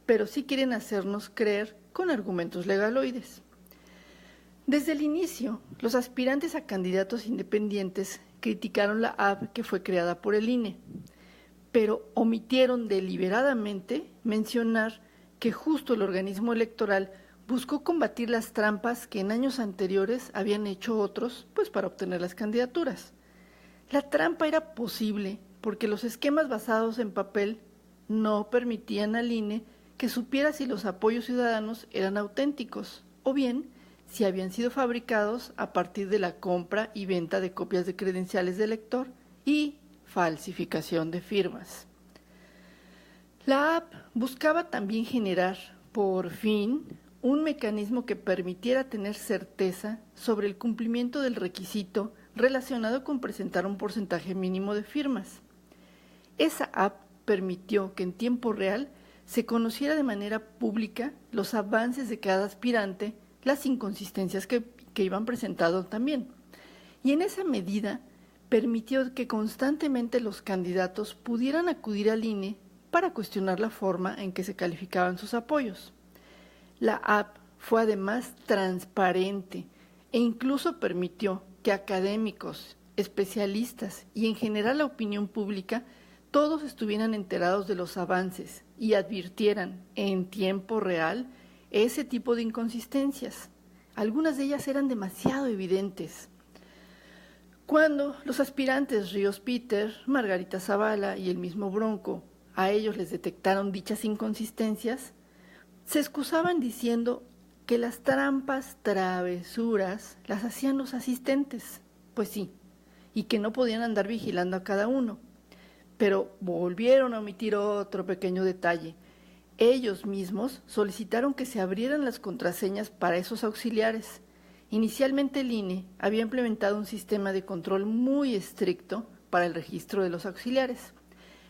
pero sí quieren hacernos creer con argumentos legaloides. Desde el inicio, los aspirantes a candidatos independientes criticaron la app que fue creada por el INE, pero omitieron deliberadamente mencionar que justo el organismo electoral buscó combatir las trampas que en años anteriores habían hecho otros, pues para obtener las candidaturas. La trampa era posible porque los esquemas basados en papel no permitían al INE que supiera si los apoyos ciudadanos eran auténticos o bien si habían sido fabricados a partir de la compra y venta de copias de credenciales de elector y falsificación de firmas. La app buscaba también generar, por fin, un mecanismo que permitiera tener certeza sobre el cumplimiento del requisito relacionado con presentar un porcentaje mínimo de firmas. Esa app permitió que en tiempo real se conociera de manera pública los avances de cada aspirante, las inconsistencias que iban presentando también. Y en esa medida permitió que constantemente los candidatos pudieran acudir al INE para cuestionar la forma en que se calificaban sus apoyos. La app fue además transparente e incluso permitió que académicos, especialistas y en general la opinión pública todos estuvieran enterados de los avances y advirtieran en tiempo real ese tipo de inconsistencias. Algunas de ellas eran demasiado evidentes. Cuando los aspirantes Ríos Peter, Margarita Zavala y el mismo Bronco a ellos les detectaron dichas inconsistencias, se excusaban diciendo que las trampas, travesuras, las hacían los asistentes, pues sí, y que no podían andar vigilando a cada uno. Pero volvieron a omitir otro pequeño detalle. Ellos mismos solicitaron que se abrieran las contraseñas para esos auxiliares. Inicialmente el INE había implementado un sistema de control muy estricto para el registro de los auxiliares.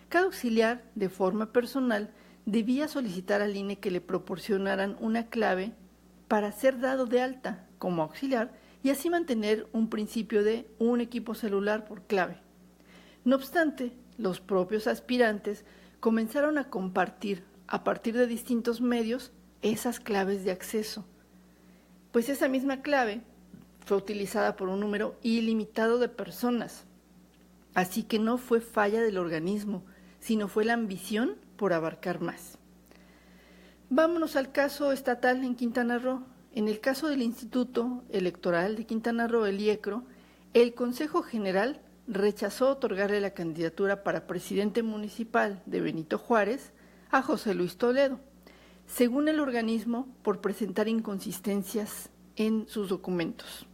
Cada auxiliar, de forma personal, debía solicitar al INE que le proporcionaran una clave para ser dado de alta como auxiliar y así mantener un principio de un equipo celular por clave. No obstante, los propios aspirantes comenzaron a compartir a partir de distintos medios esas claves de acceso, pues esa misma clave fue utilizada por un número ilimitado de personas. Así que no fue falla del organismo, sino fue la ambición por abarcar más. Vámonos al caso estatal en Quintana Roo. En el caso del Instituto Electoral de Quintana Roo, el IECRO, el Consejo General rechazó otorgarle la candidatura para presidente municipal de Benito Juárez a José Luis Toledo, según el organismo, por presentar inconsistencias en sus documentos.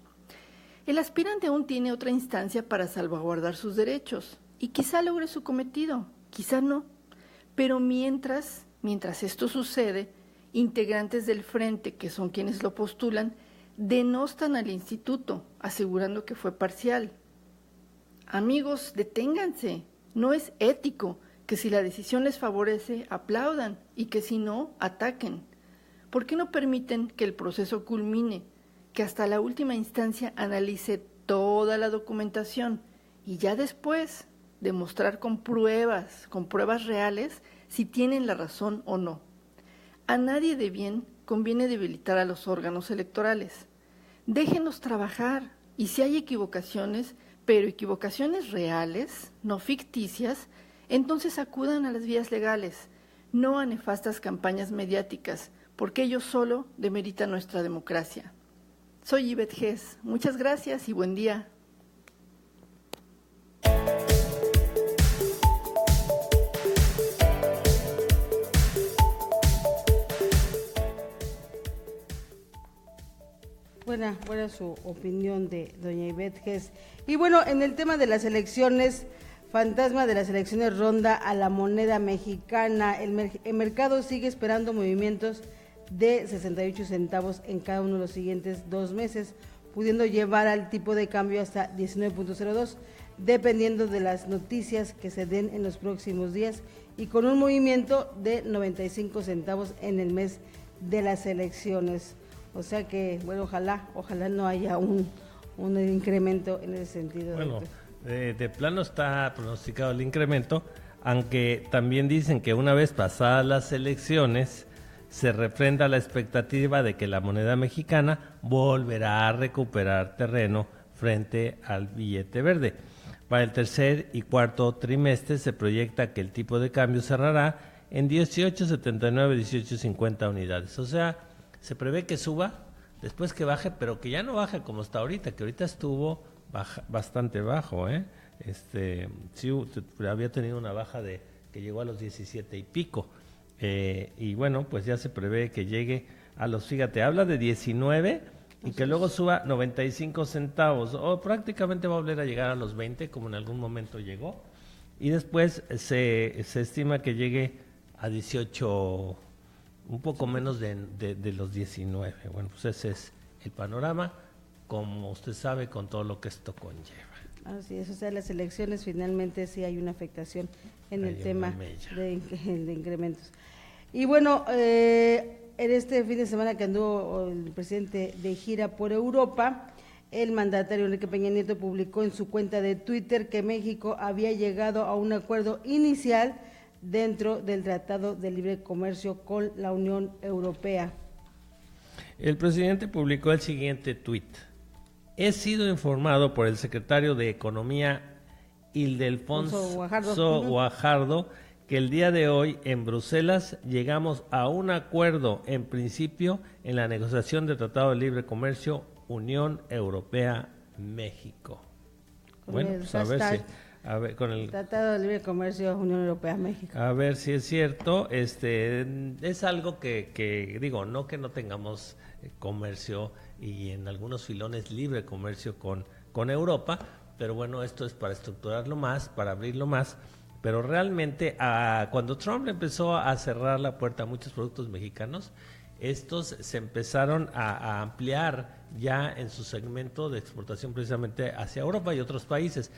El aspirante aún tiene otra instancia para salvaguardar sus derechos y quizá logre su cometido, quizá no, pero mientras esto sucede, integrantes del frente, que son quienes lo postulan, denostan al instituto, asegurando que fue parcial. Amigos, deténganse, no es ético que si la decisión les favorece, aplaudan y que si no, ataquen. ¿Por qué no permiten que el proceso culmine, que hasta la última instancia analice toda la documentación y ya después demostrar con pruebas reales si tienen la razón o no? A nadie de bien conviene debilitar a los órganos electorales. Déjenlos trabajar y si hay equivocaciones, pero equivocaciones reales, no ficticias, entonces acudan a las vías legales, no a nefastas campañas mediáticas, porque ello solo demerita nuestra democracia. Soy Ivette Gess, muchas gracias y buen día. Buena su opinión de doña Ivette Gess. Y bueno, en el tema de las elecciones, fantasma de las elecciones ronda a la moneda mexicana. El mercado sigue esperando movimientos de 68 centavos en cada uno de los siguientes 2 meses, pudiendo llevar al tipo de cambio hasta 19.02, dependiendo de las noticias que se den en los próximos días, y con un movimiento de 95 centavos en el mes de las elecciones. O sea que, bueno, ojalá no haya un incremento en ese sentido. Bueno, de plano está pronosticado el incremento, aunque también dicen que una vez pasadas las elecciones se refrenda la expectativa de que la moneda mexicana volverá a recuperar terreno frente al billete verde. Para el tercer y cuarto trimestre se proyecta que el tipo de cambio cerrará en 18.79, 18.50 unidades. O sea, se prevé que suba, después que baje, pero que ya no baje como está ahorita, que ahorita estuvo bastante bajo, sí, había tenido una baja que llegó a los 17 y pico, y bueno, pues ya se prevé que llegue a los, fíjate, habla de 19 y que luego suba 95 centavos, o prácticamente va a volver a llegar a los 20, como en algún momento llegó, y después se estima que llegue a 18, un poco menos de los 19. Bueno, pues ese es el panorama, como usted sabe, con todo lo que esto conlleva. Así es, o sea, las elecciones finalmente sí hay una afectación en el tema de incrementos. Y bueno, en este fin de semana que anduvo el presidente de gira por Europa, el mandatario Enrique Peña Nieto publicó en su cuenta de Twitter que México había llegado a un acuerdo inicial dentro del Tratado de Libre Comercio con la Unión Europea. El presidente publicó el siguiente tuit: he sido informado por el secretario de Economía Ildefonso Guajardo que el día de hoy en Bruselas llegamos a un acuerdo en principio en la negociación del Tratado de Libre Comercio Unión Europea-México. Bueno, pues a ver, con el Tratado de Libre Comercio Unión Europea-México. A ver si es cierto, es algo que digo, no que no tengamos comercio y en algunos filones libre comercio con Europa, pero bueno, esto es para estructurarlo más, para abrirlo más, pero realmente cuando Trump empezó a cerrar la puerta a muchos productos mexicanos, estos se empezaron a ampliar ya en su segmento de exportación precisamente hacia Europa y otros países.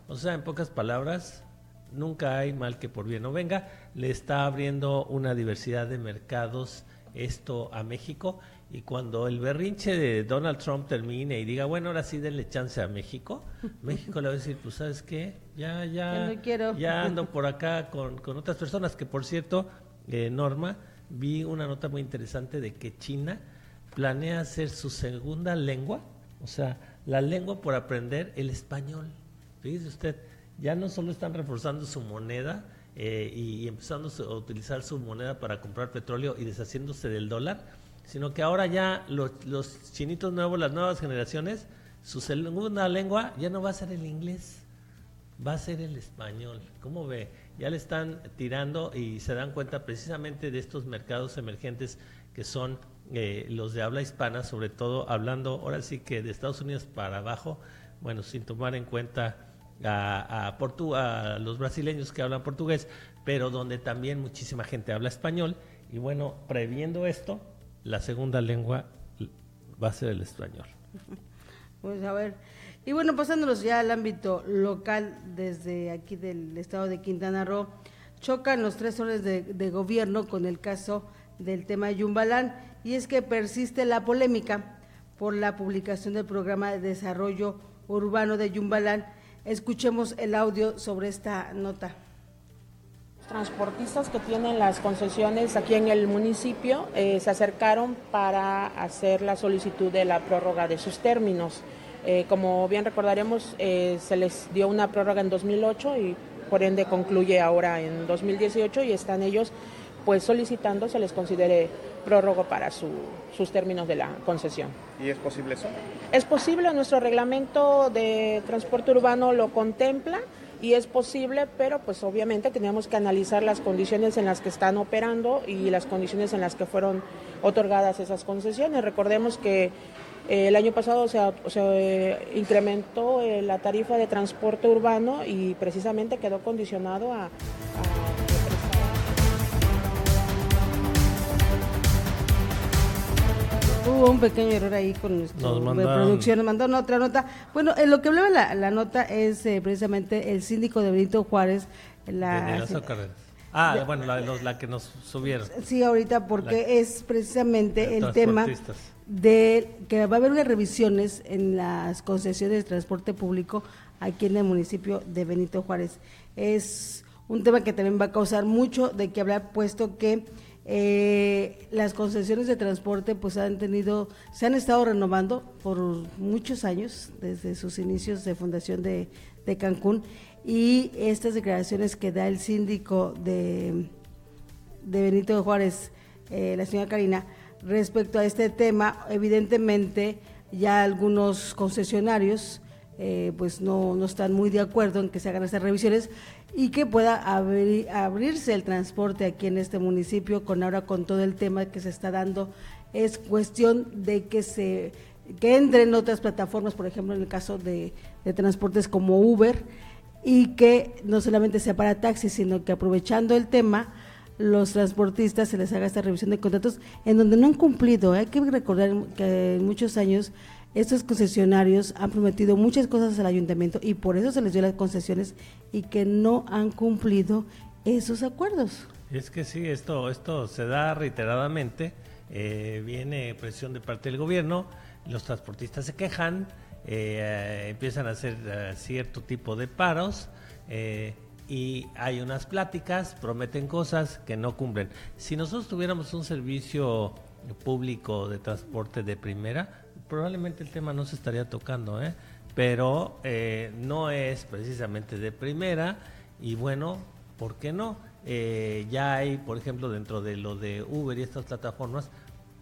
O sea, en pocas palabras, nunca hay mal que por bien no venga, le está abriendo una diversidad de mercados esto a México, y cuando el berrinche de Donald Trump termine y diga, bueno, ahora sí denle chance a México, México le va a decir, pues ¿sabes qué? Ya no quiero. Ya ando por acá con otras personas, que por cierto, Norma, vi una nota muy interesante de que China planea hacer su segunda lengua, o sea, la lengua por aprender el español. Fíjese usted, ya no solo están reforzando su moneda y empezando a utilizar su moneda para comprar petróleo y deshaciéndose del dólar, sino que ahora ya los chinitos nuevos, las nuevas generaciones, su segunda lengua ya no va a ser el inglés, va a ser el español. ¿Cómo ve? Ya le están tirando y se dan cuenta precisamente de estos mercados emergentes que son los de habla hispana, sobre todo hablando ahora sí que de Estados Unidos para abajo, bueno, sin tomar en cuenta a los brasileños que hablan portugués, pero donde también muchísima gente habla español, y bueno, previendo esto, la segunda lengua va a ser el español. Pues a ver, y bueno, pasándonos ya al ámbito local, desde aquí del estado de Quintana Roo, chocan los 3 órdenes de gobierno con el caso del tema de Yumbalán, y es que persiste la polémica por la publicación del programa de desarrollo urbano de Yumbalán. Escuchemos el audio sobre esta nota. Transportistas que tienen las concesiones aquí en el municipio se acercaron para hacer la solicitud de la prórroga de sus términos. Como bien recordaremos, se les dio una prórroga en 2008 y por ende concluye ahora en 2018, y están ellos pues solicitando se les considere prórrogo para sus términos de la concesión. ¿Y es posible eso? Es posible, nuestro reglamento de transporte urbano lo contempla y es posible, pero pues obviamente tenemos que analizar las condiciones en las que están operando y las condiciones en las que fueron otorgadas esas concesiones. Recordemos que el año pasado se incrementó la tarifa de transporte urbano y precisamente quedó condicionado a Hubo un pequeño error ahí con nuestro producción, nos mandaron otra nota. Bueno, lo que hablaba la nota es precisamente el síndico de Benito Juárez. Bueno, la que nos subieron. Sí, ahorita, porque es precisamente el tema de que va a haber unas revisiones en las concesiones de transporte público aquí en el municipio de Benito Juárez. Es un tema que también va a causar mucho de que hablar, puesto que las concesiones de transporte pues se han estado renovando por muchos años, desde sus inicios de fundación de Cancún, y estas declaraciones que da el síndico de Benito Juárez, la señora Karina, respecto a este tema, evidentemente ya algunos concesionarios pues no están muy de acuerdo en que se hagan estas revisiones y que pueda abrirse el transporte aquí en este municipio con todo el tema que se está dando. Es cuestión de que entren otras plataformas, por ejemplo en el caso de transportes como Uber, y que no solamente sea para taxis, sino que aprovechando el tema, los transportistas se les haga esta revisión de contratos en donde no han cumplido. Hay que recordar que en muchos años estos concesionarios han prometido muchas cosas al ayuntamiento y por eso se les dio las concesiones y que no han cumplido esos acuerdos. Es que sí, esto se da reiteradamente, viene presión de parte del gobierno, los transportistas se quejan, empiezan a hacer cierto tipo de paros y hay unas pláticas, prometen cosas que no cumplen. Si nosotros tuviéramos un servicio público de transporte de primera, probablemente el tema no se estaría tocando, pero no es precisamente de primera, y bueno, ¿por qué no? Ya hay, por ejemplo, dentro de lo de Uber y estas plataformas,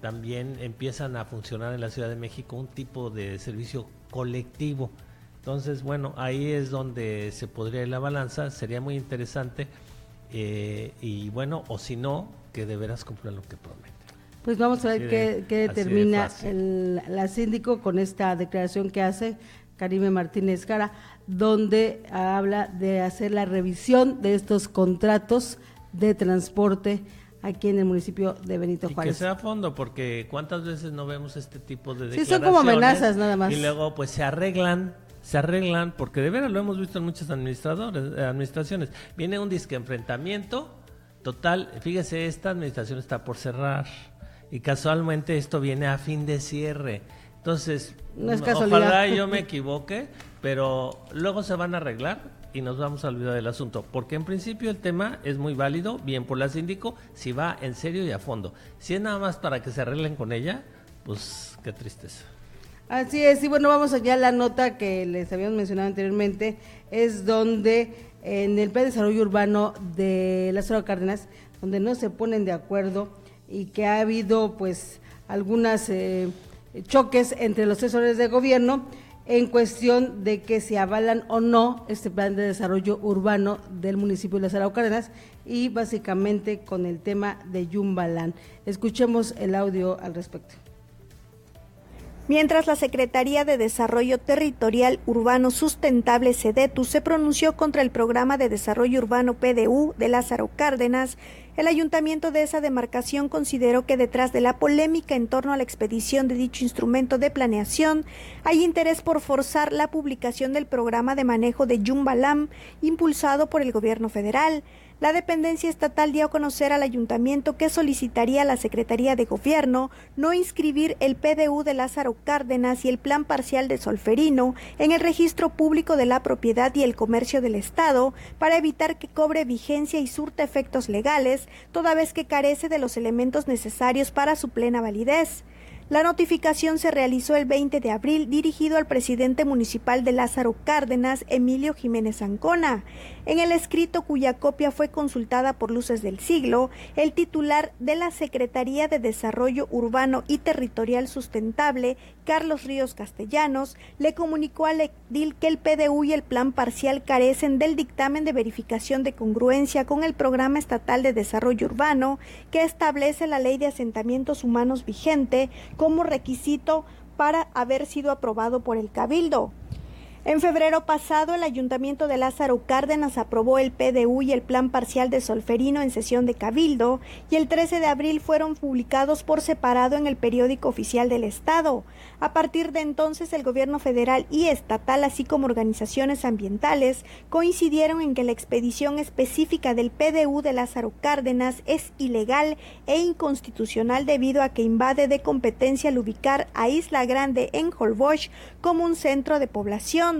también empiezan a funcionar en la Ciudad de México un tipo de servicio colectivo. Entonces, bueno, ahí es donde se podría ir la balanza, sería muy interesante, y bueno, o si no, que de veras cumplan lo que prometen. Pues vamos a ver qué determina la síndico con esta declaración que hace Karime Martínez Jara, donde habla de hacer la revisión de estos contratos de transporte aquí en el municipio de Benito Juárez. Que sea a fondo, porque cuántas veces no vemos este tipo de declaraciones. Sí, son como amenazas nada más. Y luego pues se arreglan se arreglan, porque de veras lo hemos visto en muchas administraciones. Viene un disque enfrentamiento, total, fíjese, esta administración está por cerrar y casualmente esto viene a fin de cierre. Entonces, no es casualidad. Ojalá yo me equivoque, pero luego se van a arreglar y nos vamos a olvidar del asunto, porque en principio el tema es muy válido, bien por la síndico, si va en serio y a fondo. Si es nada más para que se arreglen con ella, pues qué tristeza. Así es, y bueno, vamos allá a la nota que les habíamos mencionado anteriormente, es donde en el Plan de Desarrollo Urbano de Lázaro Cárdenas, donde no se ponen de acuerdo y que ha habido pues algunas choques entre los asesores de gobierno en cuestión de que se avalan o no este Plan de Desarrollo Urbano del municipio de Lázaro Cárdenas y básicamente con el tema de Yumbalán. Escuchemos el audio al respecto. Mientras la Secretaría de Desarrollo Territorial Urbano Sustentable SEDETU se pronunció contra el Programa de Desarrollo Urbano PDU de Lázaro Cárdenas, el ayuntamiento de esa demarcación consideró que detrás de la polémica en torno a la expedición de dicho instrumento de planeación hay interés por forzar la publicación del programa de manejo de Yumbalam impulsado por el gobierno federal. La dependencia estatal dio a conocer al ayuntamiento que solicitaría a la Secretaría de Gobierno no inscribir el PDU de Lázaro Cárdenas y el Plan Parcial de Solferino en el Registro Público de la Propiedad y el Comercio del Estado para evitar que cobre vigencia y surta efectos legales, toda vez que carece de los elementos necesarios para su plena validez. La notificación se realizó el 20 de abril dirigido al presidente municipal de Lázaro Cárdenas, Emilio Jiménez Ancona. En el escrito, cuya copia fue consultada por Luces del Siglo, el titular de la Secretaría de Desarrollo Urbano y Territorial Sustentable, Carlos Ríos Castellanos, le comunicó al edil que el PDU y el Plan Parcial carecen del dictamen de verificación de congruencia con el Programa Estatal de Desarrollo Urbano que establece la Ley de Asentamientos Humanos vigente como requisito para haber sido aprobado por el Cabildo. En febrero pasado, el Ayuntamiento de Lázaro Cárdenas aprobó el PDU y el Plan Parcial de Solferino en sesión de Cabildo y el 13 de abril fueron publicados por separado en el Periódico Oficial del Estado. A partir de entonces, el gobierno federal y estatal, así como organizaciones ambientales, coincidieron en que la expedición específica del PDU de Lázaro Cárdenas es ilegal e inconstitucional debido a que invade de competencia al ubicar a Isla Grande en Holbox como un centro de población.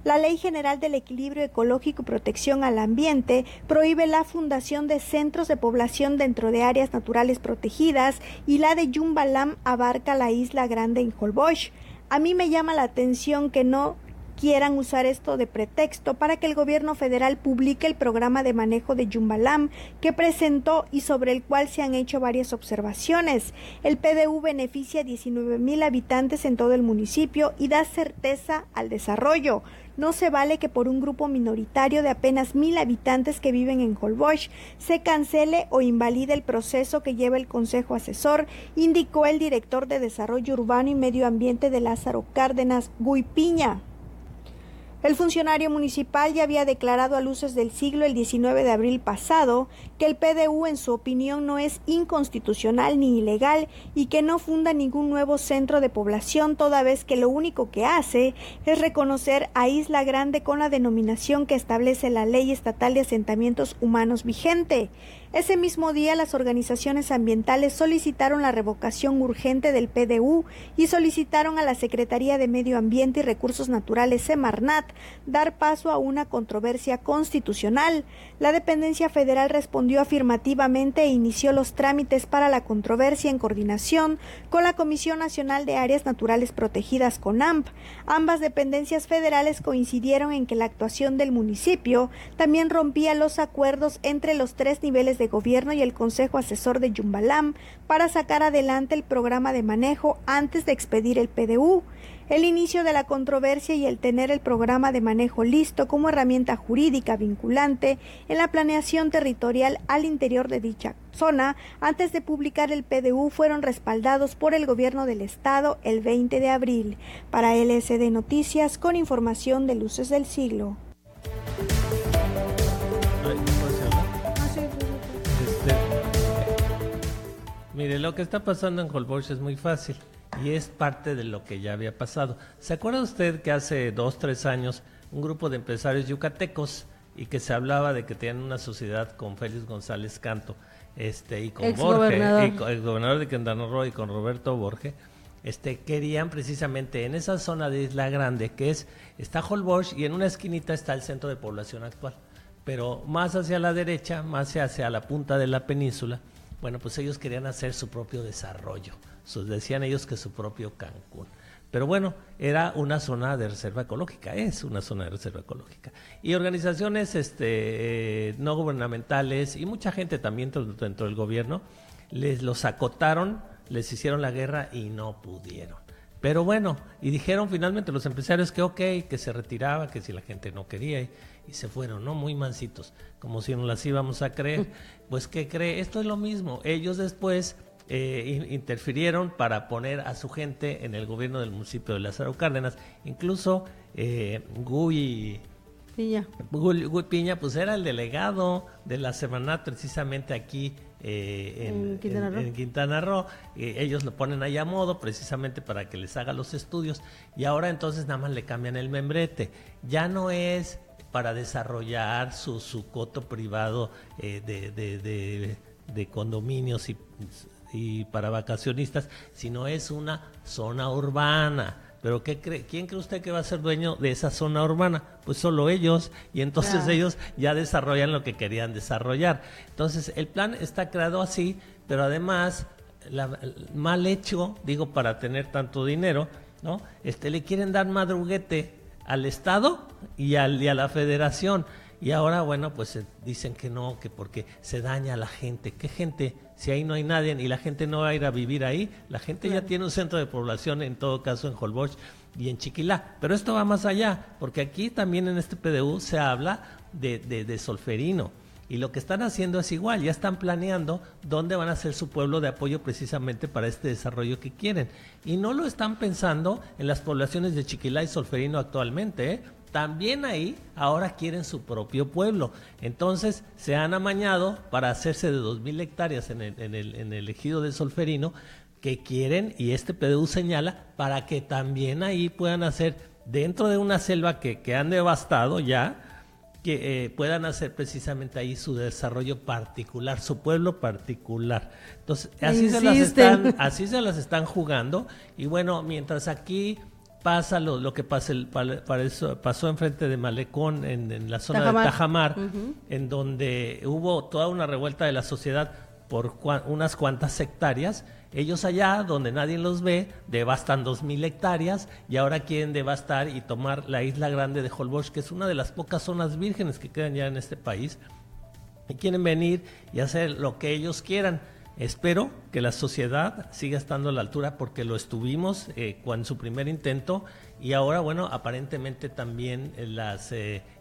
La Ley General del Equilibrio Ecológico y Protección al Ambiente prohíbe la fundación de centros de población dentro de áreas naturales protegidas y la de Yumbalam abarca la Isla Grande en Holbox. A mí me llama la atención que no quieran usar esto de pretexto para que el gobierno federal publique el programa de manejo de Yumbalam que presentó y sobre el cual se han hecho varias observaciones. El PDU beneficia a 19,000 habitantes en todo el municipio y da certeza al desarrollo. No se vale que por un grupo minoritario de apenas 1,000 habitantes que viven en Holbox se cancele o invalide el proceso que lleva el Consejo Asesor, indicó el director de Desarrollo Urbano y Medio Ambiente de Lázaro Cárdenas, Guy Piña. El funcionario municipal ya había declarado a Luces del Siglo el 19 de abril pasado que el PDU en su opinión no es inconstitucional ni ilegal y que no funda ningún nuevo centro de población toda vez que lo único que hace es reconocer a Isla Grande con la denominación que establece la Ley Estatal de Asentamientos Humanos vigente. Ese mismo día, las organizaciones ambientales solicitaron la revocación urgente del PDU y solicitaron a la Secretaría de Medio Ambiente y Recursos Naturales, Semarnat, dar paso a una controversia constitucional. La dependencia federal respondió afirmativamente e inició los trámites para la controversia en coordinación con la Comisión Nacional de Áreas Naturales Protegidas, CONAMP. Ambas dependencias federales coincidieron en que la actuación del municipio también rompía los acuerdos entre los 3 niveles de gobierno y el Consejo Asesor de Yumbalam para sacar adelante el programa de manejo antes de expedir el PDU. El inicio de la controversia y el tener el programa de manejo listo como herramienta jurídica vinculante en la planeación territorial al interior de dicha zona antes de publicar el PDU fueron respaldados por el gobierno del estado el 20 de abril. Para LSD Noticias, con información de Luces del Siglo. Mire, lo que está pasando en Holbox es muy fácil. y es parte de lo que ya había pasado. ¿Se acuerda usted que hace 2-3 años un grupo de empresarios yucatecos y que se hablaba de que tenían una sociedad con Félix González Canto y con Borge, y con el gobernador de Quintana Roo y con Roberto Borge, querían precisamente en esa zona de Isla Grande, que está Holbox y en una esquinita está el centro de población actual, pero más hacia la derecha, más hacia la punta de la península, bueno, pues ellos querían hacer su propio desarrollo, decían ellos que su propio Cancún. Pero bueno, era una zona de reserva ecológica, es una zona de reserva ecológica. Y organizaciones no gubernamentales y mucha gente también dentro del gobierno los acotaron, les hicieron la guerra y no pudieron. Pero bueno, y dijeron finalmente los empresarios que que se retiraba, que si la gente no quería y se fueron, ¿no? Muy mansitos, como si nos las íbamos a creer. Pues ¿qué cree? Esto es lo mismo. Ellos después interfirieron para poner a su gente en el gobierno del municipio de Lázaro Cárdenas. Incluso Guy Piña, pues era el delegado de la Semarnat precisamente aquí en Quintana Roo. Ellos lo ponen ahí a modo precisamente para que les haga los estudios y ahora entonces nada más le cambian el membrete. Ya no es para desarrollar su coto privado de condominios y para vacacionistas, sino es una zona urbana. Pero ¿quién cree usted que va a ser dueño de esa zona urbana? Pues solo ellos, y entonces ellos ya desarrollan lo que querían desarrollar. Entonces el plan está creado así, pero además mal hecho, digo, para tener tanto dinero, ¿no? Le quieren dar madruguete al Estado y a la Federación. Y ahora, bueno, pues dicen que no, que porque se daña a la gente. ¿Qué gente? Si ahí no hay nadie y la gente no va a ir a vivir ahí, la gente ya tiene un centro de población, en todo caso en Holbox y en Chiquilá. Pero esto va más allá, porque aquí también en este PDU se habla de Solferino. Y lo que están haciendo es igual, ya están planeando dónde van a ser su pueblo de apoyo precisamente para este desarrollo que quieren. Y no lo están pensando en las poblaciones de Chiquilá y Solferino actualmente, ¿eh? También ahí ahora quieren su propio pueblo. Entonces se han amañado para hacerse de 2,000 hectáreas en el ejido de Solferino que quieren, y este PDU señala, para que también ahí puedan hacer, dentro de una selva que han devastado ya, que puedan hacer precisamente ahí su desarrollo particular, su pueblo particular. Entonces así se las están jugando. Y bueno, mientras aquí pasa lo que pasó enfrente de Malecón en la zona de Tajamar, en donde hubo toda una revuelta de la sociedad por unas cuantas hectáreas. Ellos allá, donde nadie los ve, devastan 2,000 hectáreas y ahora quieren devastar y tomar la Isla Grande de Holbox, que es una de las pocas zonas vírgenes que quedan ya en este país, y quieren venir y hacer lo que ellos quieran. Espero que la sociedad siga estando a la altura, porque lo estuvimos en su primer intento, y ahora, bueno, aparentemente también las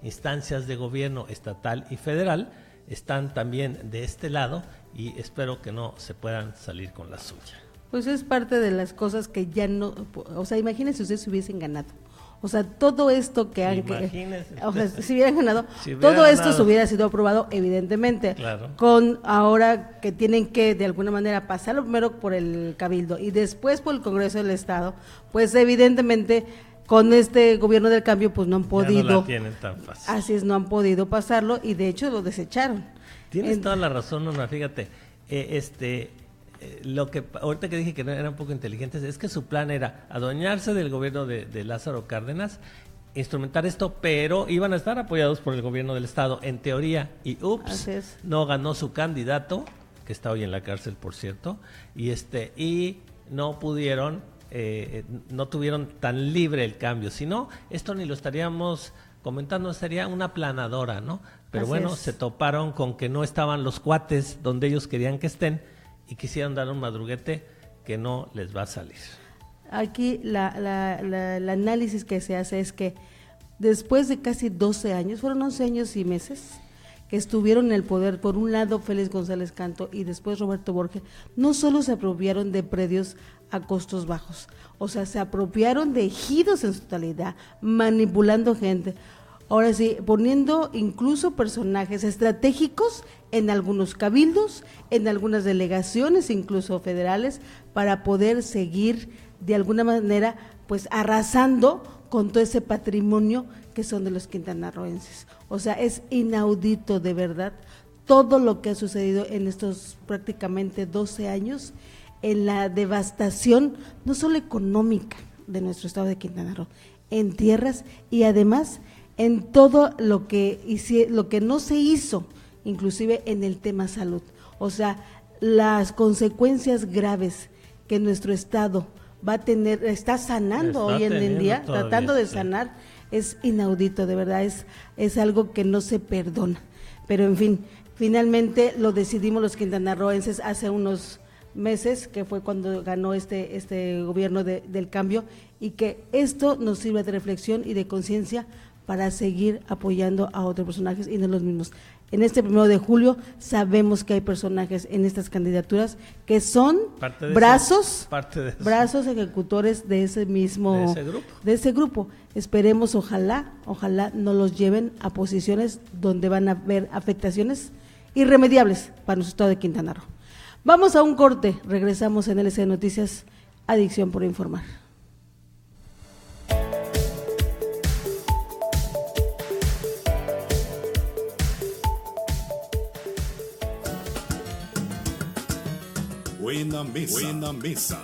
instancias de gobierno estatal y federal están también de este lado, y espero que no se puedan salir con la suya. Pues es parte de las cosas que ya no, o sea, imagínense ustedes si hubiesen ganado. O sea, todo esto que han... O sea, si hubieran ganado, todo esto se hubiera sido aprobado, evidentemente. Claro. Con ahora que tienen que, de alguna manera, pasarlo primero por el Cabildo y después por el Congreso del Estado, pues evidentemente con este gobierno del cambio, pues no han podido... Ya no la tienen tan fácil. Así es, no han podido pasarlo y de hecho lo desecharon. Tienes toda la razón, Norma, fíjate, lo que ahorita que dije que no eran un poco inteligentes, es que su plan era adueñarse del gobierno de Lázaro Cárdenas, instrumentar esto, pero iban a estar apoyados por el gobierno del Estado, en teoría, y no ganó su candidato, que está hoy en la cárcel, por cierto, y no pudieron, no tuvieron tan libre el cambio. Si no, esto ni lo estaríamos comentando, sería una aplanadora, ¿no? Pero bueno, se toparon con que no estaban los cuates donde ellos querían que estén, y quisieron dar un madruguete que no les va a salir. Aquí el análisis que se hace es que después de casi 12 años, fueron 11 años y meses, que estuvieron en el poder, por un lado Félix González Canto y después Roberto Borge, no solo se apropiaron de predios a costos bajos, o sea, se apropiaron de ejidos en su totalidad, manipulando gente. Ahora sí, poniendo incluso personajes estratégicos en algunos cabildos, en algunas delegaciones, incluso federales, para poder seguir de alguna manera pues arrasando con todo ese patrimonio que son de los quintanarroenses. O sea, es inaudito de verdad todo lo que ha sucedido en estos prácticamente 12 años en la devastación, no solo económica de nuestro estado de Quintana Roo, en tierras y además en todo lo que no se hizo, inclusive en el tema salud. O sea, las consecuencias graves que nuestro estado va a tener, está sanando hoy en día, todavía, tratando de sanar, es inaudito, de verdad, es algo que no se perdona. Pero en fin, finalmente lo decidimos los quintanarroenses hace unos meses, que fue cuando ganó este gobierno del cambio, y que esto nos sirve de reflexión y de conciencia para seguir apoyando a otros personajes y no los mismos. En este 1 de julio sabemos que hay personajes en estas candidaturas que son brazos ejecutores de ese mismo de ese grupo. Esperemos, ojalá no los lleven a posiciones donde van a haber afectaciones irremediables para nuestro estado de Quintana Roo. Vamos a un corte, regresamos en LC Noticias, Adicción por Informar. Buena mesa.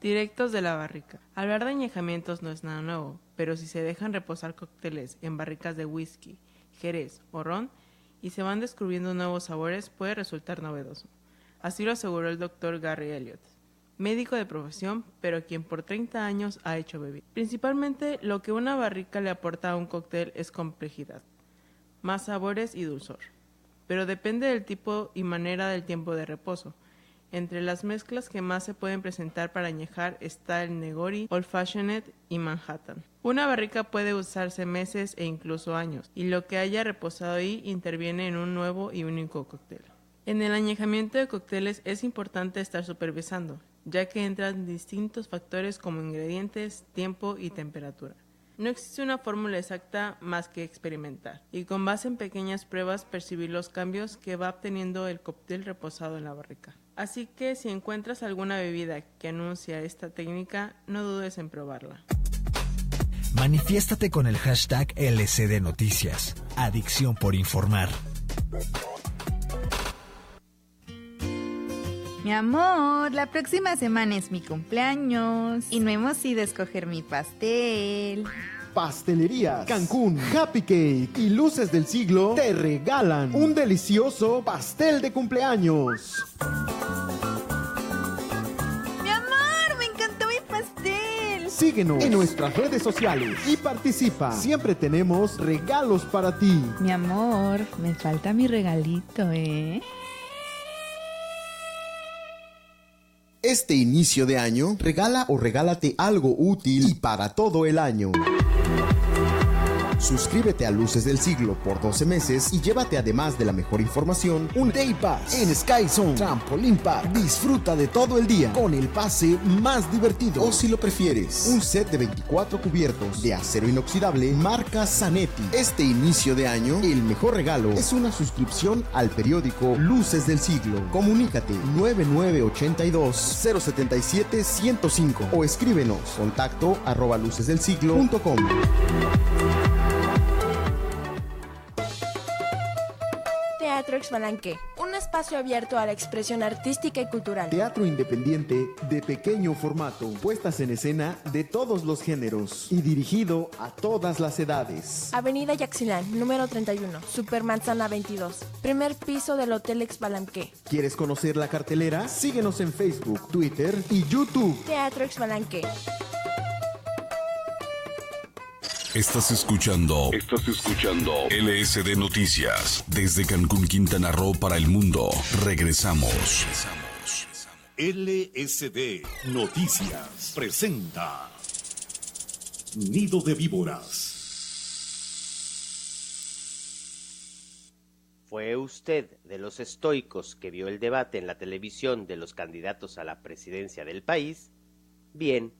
Directos de la barrica. Hablar de añejamientos no es nada nuevo, pero si se dejan reposar cócteles en barricas de whisky, jerez o ron y se van descubriendo nuevos sabores, puede resultar novedoso. Así lo aseguró el Dr. Gary Elliott, médico de profesión, pero quien por 30 años ha hecho bebida. Principalmente lo que una barrica le aporta a un cóctel es complejidad, más sabores y dulzor, pero depende del tipo y manera del tiempo de reposo. Entre las mezclas que más se pueden presentar para añejar está el Negroni, Old Fashioned y Manhattan. Una barrica puede usarse meses e incluso años, y lo que haya reposado ahí interviene en un nuevo y único cóctel. En el añejamiento de cócteles es importante estar supervisando, ya que entran distintos factores como ingredientes, tiempo y temperatura. No existe una fórmula exacta más que experimentar, y con base en pequeñas pruebas percibir los cambios que va obteniendo el cóctel reposado en la barrica. Así que si encuentras alguna bebida que anuncia esta técnica, no dudes en probarla. Manifiéstate con el hashtag LCD Noticias. Adicción por Informar. Mi amor, la próxima semana es mi cumpleaños y no hemos ido a escoger mi pastel. Pastelerías Cancún, Happy Cake y Luces del Siglo te regalan un delicioso pastel de cumpleaños. Mi amor, me encantó mi pastel. Síguenos en nuestras redes sociales y participa. Siempre tenemos regalos para ti. Mi amor, me falta mi regalito, ¿eh? Este inicio de año, regala o regálate algo útil y para todo el año. Suscríbete a Luces del Siglo por 12 meses y llévate, además de la mejor información, un Day Pass en Sky Zone Trampoline Park. Disfruta de todo el día con el pase más divertido. O si lo prefieres, un set de 24 cubiertos de acero inoxidable marca Zanetti. Este inicio de año, el mejor regalo es una suscripción al periódico Luces del Siglo. Comunícate 9982-077-105 o escríbenos contacto@lucesdelsiglo.com. Teatro Exbalanque, un espacio abierto a la expresión artística y cultural. Teatro independiente de pequeño formato, puestas en escena de todos los géneros y dirigido a todas las edades. Avenida Yaxilán, número 31, Supermanzana 22, primer piso del Hotel Exbalanque. ¿Quieres conocer la cartelera? Síguenos en Facebook, Twitter y YouTube. Teatro Exbalanque. Estás escuchando LSD Noticias desde Cancún, Quintana Roo para el mundo. Regresamos. LSD Noticias presenta Nido de Víboras. ¿Fue usted de los estoicos que vio el debate en la televisión de los candidatos a la presidencia del país? Bien,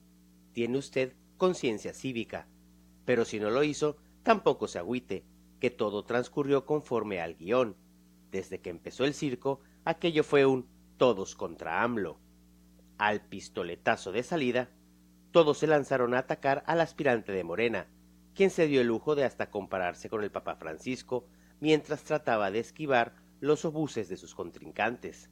tiene usted conciencia cívica. Pero si no lo hizo, tampoco se agüite, que todo transcurrió conforme al guión. Desde que empezó el circo, aquello fue un todos contra AMLO. Al pistoletazo de salida, todos se lanzaron a atacar al aspirante de Morena, quien se dio el lujo de hasta compararse con el Papa Francisco mientras trataba de esquivar los obuses de sus contrincantes.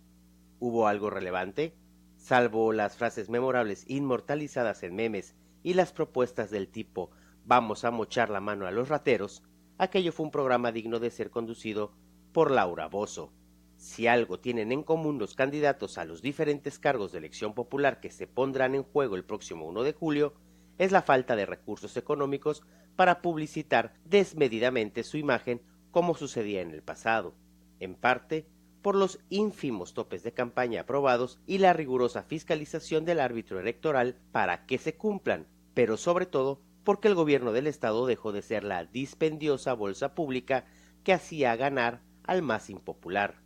¿Hubo algo relevante? Salvo las frases memorables inmortalizadas en memes y las propuestas del tipo «vamos a mochar la mano a los rateros», aquello fue un programa digno de ser conducido por Laura Bozzo. Si algo tienen en común los candidatos a los diferentes cargos de elección popular que se pondrán en juego el próximo 1 de julio, es la falta de recursos económicos para publicitar desmedidamente su imagen como sucedía en el pasado, en parte por los ínfimos topes de campaña aprobados y la rigurosa fiscalización del árbitro electoral para que se cumplan, pero sobre todo porque el gobierno del estado dejó de ser la dispendiosa bolsa pública que hacía ganar al más impopular.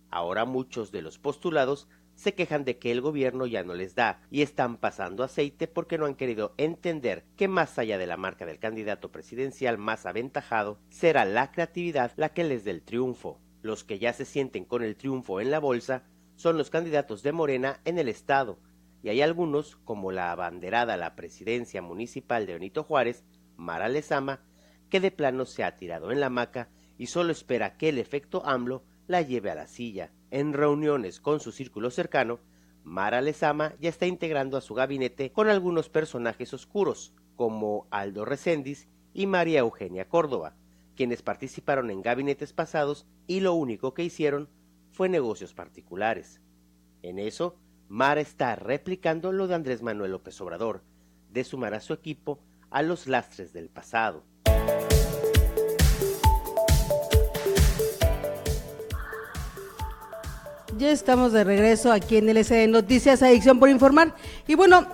Ahora muchos de los postulados se quejan de que el gobierno ya no les da y están pasando aceite porque no han querido entender que más allá de la marca del candidato presidencial más aventajado, será la creatividad la que les dé el triunfo. Los que ya se sienten con el triunfo en la bolsa son los candidatos de Morena en el estado, y hay algunos, como la abanderada a la presidencia municipal de Benito Juárez, Mara Lezama, que de plano se ha tirado en la hamaca y solo espera que el efecto AMLO la lleve a la silla. En reuniones con su círculo cercano, Mara Lezama ya está integrando a su gabinete con algunos personajes oscuros, como Aldo Reséndiz y María Eugenia Córdoba, quienes participaron en gabinetes pasados y lo único que hicieron fue negocios particulares. En eso, Mara está replicando lo de Andrés Manuel López Obrador, de sumar a su equipo a los lastres del pasado. Ya estamos de regreso aquí en LSD Noticias, Adicción por Informar. Y bueno,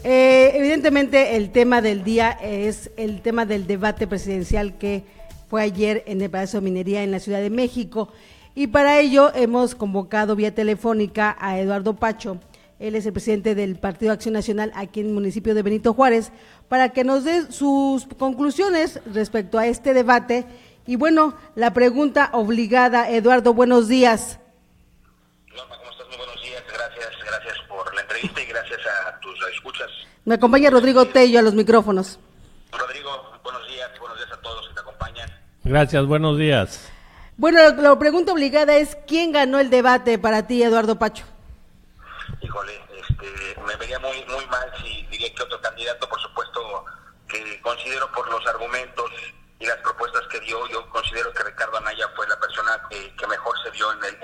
evidentemente el tema del día es el tema del debate presidencial que fue ayer en el Palacio de Minería en la Ciudad de México. Y para ello hemos convocado vía telefónica a Eduardo Pacho. Él es el presidente del Partido Acción Nacional aquí en el municipio de Benito Juárez, para que nos dé sus conclusiones respecto a este debate. Y bueno, la pregunta obligada, Eduardo, buenos días. Norma, ¿cómo estás? Muy buenos días, gracias por la entrevista y gracias a tus escuchas. Me acompaña Rodrigo Tello a los micrófonos. Rodrigo, buenos días a todos los que te acompañan. Gracias, buenos días. Bueno, la pregunta obligada es, ¿quién ganó el debate para ti, Eduardo Pacho? Híjole, me vería muy mal si diría que otro candidato, por supuesto, que considero por los argumentos y las propuestas que dio, yo considero que Ricardo Anaya fue la persona que mejor se vio en el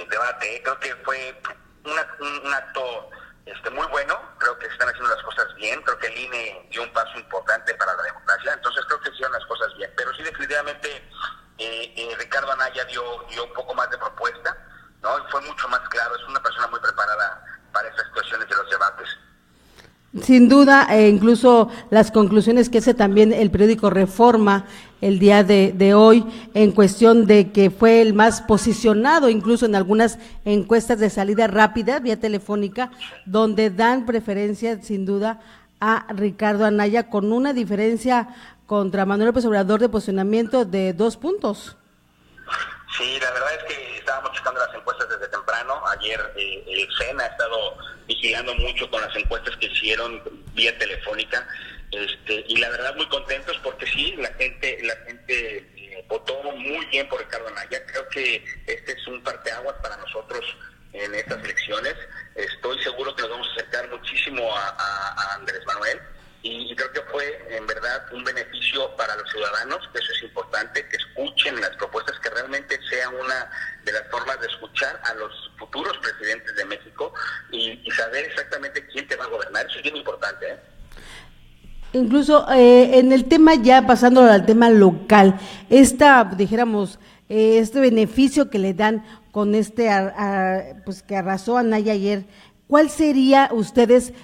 debate. Creo que fue un acto muy bueno, creo que se están haciendo las cosas bien, creo que el INE dio un paso importante para la democracia, entonces creo que hicieron las cosas bien, pero sí definitivamente Ricardo Anaya dio un poco más de propuesta, ¿no? Y fue mucho más claro, es una persona muy preparada para estas cuestiones de los debates. Sin duda, incluso las conclusiones que hace también el periódico Reforma el día de hoy, en cuestión de que fue el más posicionado, incluso en algunas encuestas de salida rápida, vía telefónica, donde dan preferencia, sin duda, a Ricardo Anaya, con una diferencia contra Manuel López Obrador de posicionamiento de 2 puntos. Sí, la verdad es que estábamos checando las encuestas desde temprano. Ayer el CEN ha estado vigilando mucho con las encuestas que hicieron vía telefónica, y la verdad muy contentos porque sí, la gente votó muy bien por Ricardo Anaya. Creo que este es un parteaguas para nosotros en estas elecciones. Estoy seguro que nos vamos a acercar muchísimo a Andrés Manuel. Y creo que fue en verdad un beneficio para los ciudadanos, que eso es importante, que escuchen las propuestas, que realmente sea una de las formas de escuchar a los futuros presidentes de México y saber exactamente quién te va a gobernar. Eso es bien importante, ¿eh? Incluso en el tema, ya pasando al tema local, dijéramos, este beneficio que le dan con pues que arrasó Anaya ayer, ¿cuál sería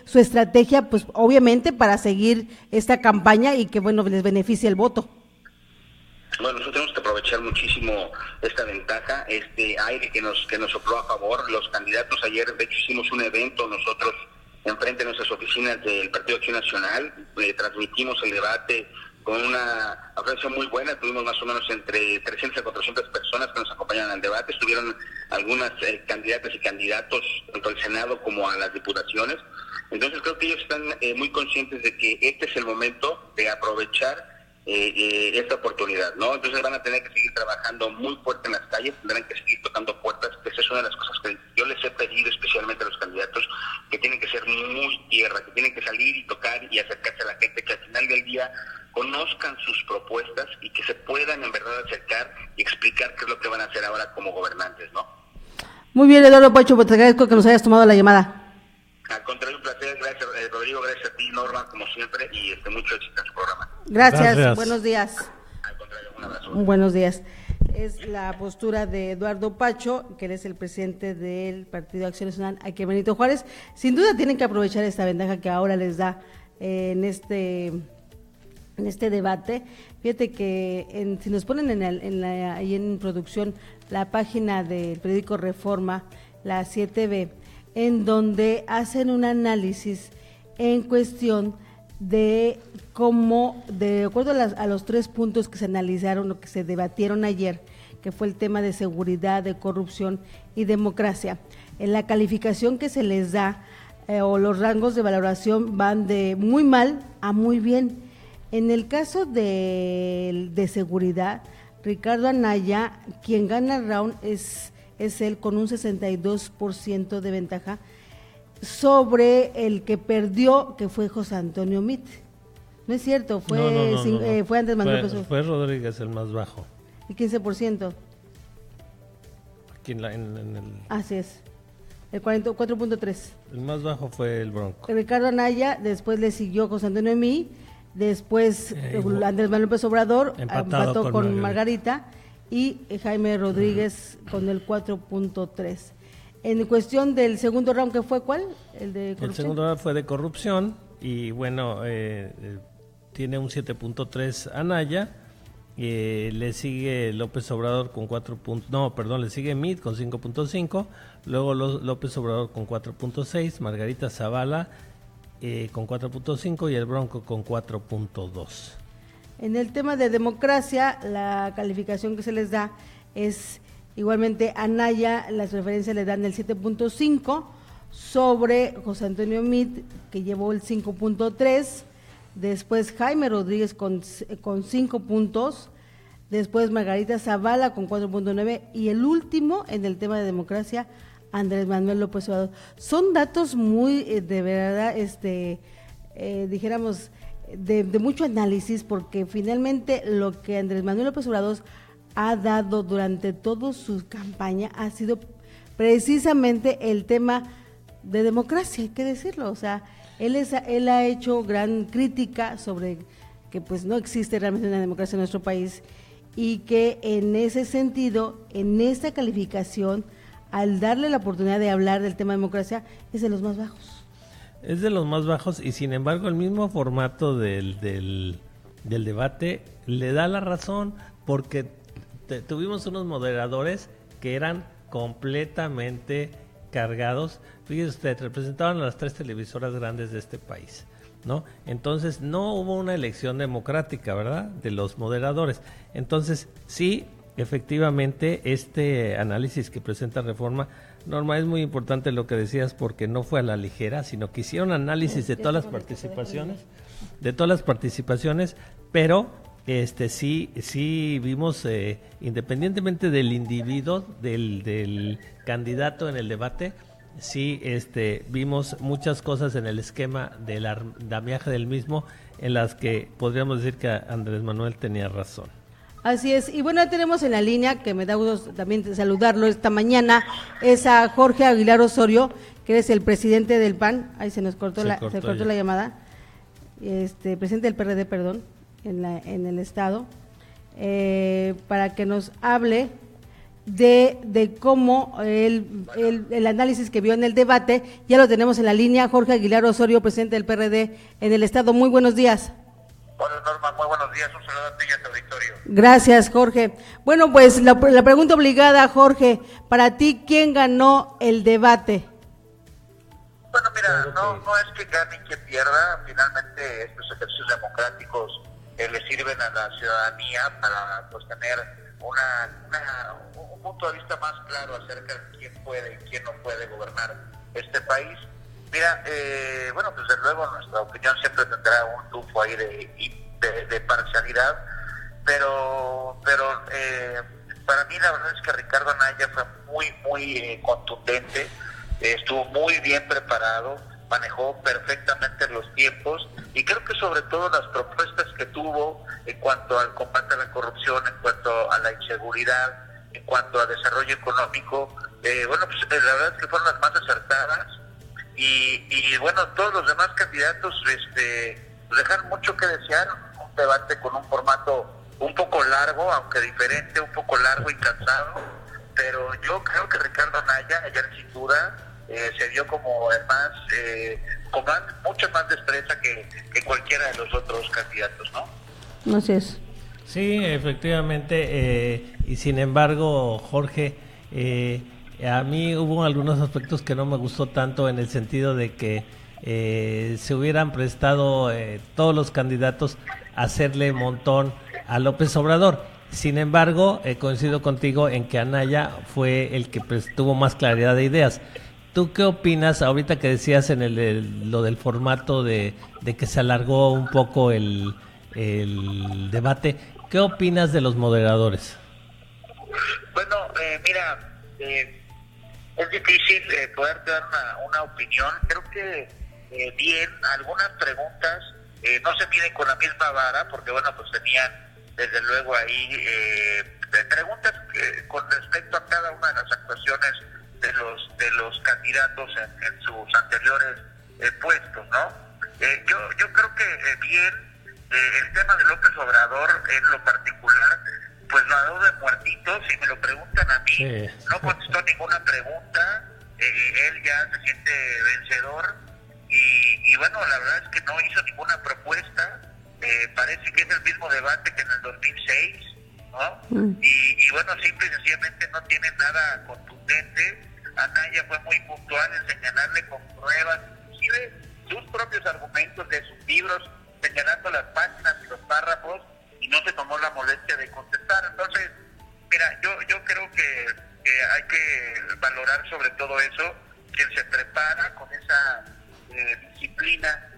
su estrategia, pues obviamente para seguir esta campaña y que les beneficie el voto? Bueno, nosotros tenemos que aprovechar muchísimo esta ventaja, este aire que nos sopló a favor. Los candidatos ayer, de hecho, hicimos un evento nosotros enfrente de nuestras oficinas del Partido Acción Nacional, transmitimos el debate con una afluencia muy buena. Tuvimos más o menos entre 300 a 400 personas que nos acompañaron al debate. Estuvieron algunas candidatas y candidatos, tanto al Senado como a las diputaciones. Entonces creo que ellos están muy conscientes de que este es el momento de aprovechar esta oportunidad, ¿no? Entonces van a tener que seguir trabajando muy fuerte en las calles, tendrán que seguir tocando puertas, que esa es una de las cosas que yo les he pedido especialmente a los candidatos, que tienen que ser muy tierra, que tienen que salir y tocar y acercarse a la gente, que al final del día conozcan sus propuestas y que se puedan en verdad acercar y explicar qué es lo que van a hacer ahora como gobernantes, ¿no? Muy bien, Eduardo Pacho, pues te agradezco que nos hayas tomado la llamada. Al contrario, un placer. Gracias, Rodrigo, gracias a ti, Norma, como siempre, y mucho éxito en su programa. Gracias. Buenos días. Al contrario, un abrazo. Buenos días. Es la postura de Eduardo Pacho, que él es el presidente del Partido Acción Nacional aquí en Benito Juárez. Sin duda tienen que aprovechar esta ventaja que ahora les da en este debate. Fíjate que si nos ponen ahí en producción la página del periódico Reforma, la 7B, en donde hacen un análisis en cuestión de cómo, de acuerdo a los 3 puntos que se analizaron o que se debatieron ayer, que fue el tema de seguridad, de corrupción y democracia, en la calificación que se les da o los rangos de valoración van de muy mal a muy bien. En el caso de seguridad, Ricardo Anaya, quien gana el round es él con un 62% de ventaja sobre el que perdió, que fue José Antonio Meade. No es cierto, fue Andrés Manuel López Obrador. Fue Rodríguez el más bajo. El 15%. Aquí en el... Así es, el 4.3. El más bajo fue el Bronco. Ricardo Anaya, después le siguió José Antonio Meade, después Andrés Manuel López Obrador empató con Margarita y Jaime Rodríguez con el 4.3. En cuestión del segundo round, ¿qué fue cuál? El de corrupción. El segundo round fue de corrupción y bueno, tiene un 7.3 Anaya, le sigue López Obrador con le sigue Meade con 5.5, luego López Obrador con 4.6, Margarita Zavala con 4.5 y el Bronco con 4.2. En el tema de democracia, la calificación que se les da es igualmente Anaya, las referencias le dan el 7.5 sobre José Antonio Meade, que llevó el 5.3, después Jaime Rodríguez con 5 puntos, después Margarita Zavala con 4.9 y el último en el tema de democracia, Andrés Manuel López Obrador. Son datos muy, de verdad, dijéramos, de mucho análisis, porque finalmente lo que Andrés Manuel López Obrador ha dado durante toda su campaña ha sido precisamente el tema de democracia, hay que decirlo. O sea, él ha hecho gran crítica sobre que pues no existe realmente una democracia en nuestro país y que en ese sentido, en esta calificación, al darle la oportunidad de hablar del tema de democracia, es de los más bajos. Es de los más bajos y sin embargo el mismo formato del debate le da la razón, porque tuvimos unos moderadores que eran completamente cargados. Fíjese usted, representaban a las 3 televisoras grandes de este país, ¿no? Entonces no hubo una elección democrática, ¿verdad?, de los moderadores. Entonces sí, efectivamente, este análisis que presenta Reforma, Norma, es muy importante lo que decías, porque no fue a la ligera, sino que hicieron análisis de todas las participaciones, pero sí vimos, independientemente del individuo, del candidato en el debate, sí vimos muchas cosas en el esquema del andamiaje del mismo, en las que podríamos decir que Andrés Manuel tenía razón. Así es, y bueno, tenemos en la línea, que me da gusto también saludarlo esta mañana, es a Jorge Aguilar Osorio, que es el presidente del PAN, ahí se cortó la llamada, presidente del PRD, perdón, en el estado, para que nos hable de cómo el análisis que vio en el debate. Ya lo tenemos en la línea. Jorge Aguilar Osorio, presidente del PRD en el estado. Muy buenos días. Hola Norma, muy buenos días, un saludo a ti y a tu auditorio. Gracias, Jorge. Bueno, pues la pregunta obligada, Jorge, para ti, ¿quién ganó el debate? Bueno, mira, no es que gane y que pierda, finalmente estos ejercicios democráticos le sirven a la ciudadanía para pues tener un punto de vista más claro acerca de quién puede y quién no puede gobernar este país. Mira, bueno, pues desde luego nuestra opinión siempre tendrá un tufo ahí de parcialidad, pero para mí la verdad es que Ricardo Anaya fue muy contundente, estuvo muy bien preparado, manejó perfectamente los tiempos y creo que sobre todo las propuestas que tuvo en cuanto al combate a la corrupción, en cuanto a la inseguridad, en cuanto a desarrollo económico, bueno, pues la verdad es que fueron las más acertadas y bueno, todos los demás candidatos dejaron mucho que desear, un debate con un formato un poco largo, aunque diferente, un poco largo y cansado, pero yo creo que Ricardo Anaya, ayer sin duda, se vio como el más, con mucha más destreza que cualquiera de los otros candidatos, ¿no? Así es. Sí, efectivamente, y sin embargo, Jorge, a mí hubo algunos aspectos que no me gustó tanto en el sentido de que se hubieran prestado todos los candidatos a hacerle montón a López Obrador. Sin embargo, coincido contigo en que Anaya fue el que tuvo más claridad de ideas. ¿Tú qué opinas ahorita que decías en lo del formato de que se alargó un poco el debate? ¿Qué opinas de los moderadores? Bueno, mira, es difícil poderte dar una opinión. Creo que bien, algunas preguntas no se miden con la misma vara, porque bueno, pues tenían desde luego ahí preguntas con respecto a cada una de las actuaciones de los candidatos en sus anteriores puestos, ¿no? Yo creo que bien, el tema de López Obrador en lo particular, pues lo ha dado de muertito. Si me lo preguntan a mí, sí. No contestó ninguna pregunta, él ya se siente vencedor y bueno, la verdad es que no hizo ninguna propuesta. Parece que es el mismo debate que en el 2006, ¿no? Y bueno, simple y sencillamente no tiene nada contundente. Anaya fue muy puntual en señalarle con pruebas, inclusive sus propios argumentos de sus libros, señalando las páginas y los párrafos, y no se tomó la molestia de contestar. Entonces, mira, yo creo que hay que valorar sobre todo eso, quien se prepara con esa disciplina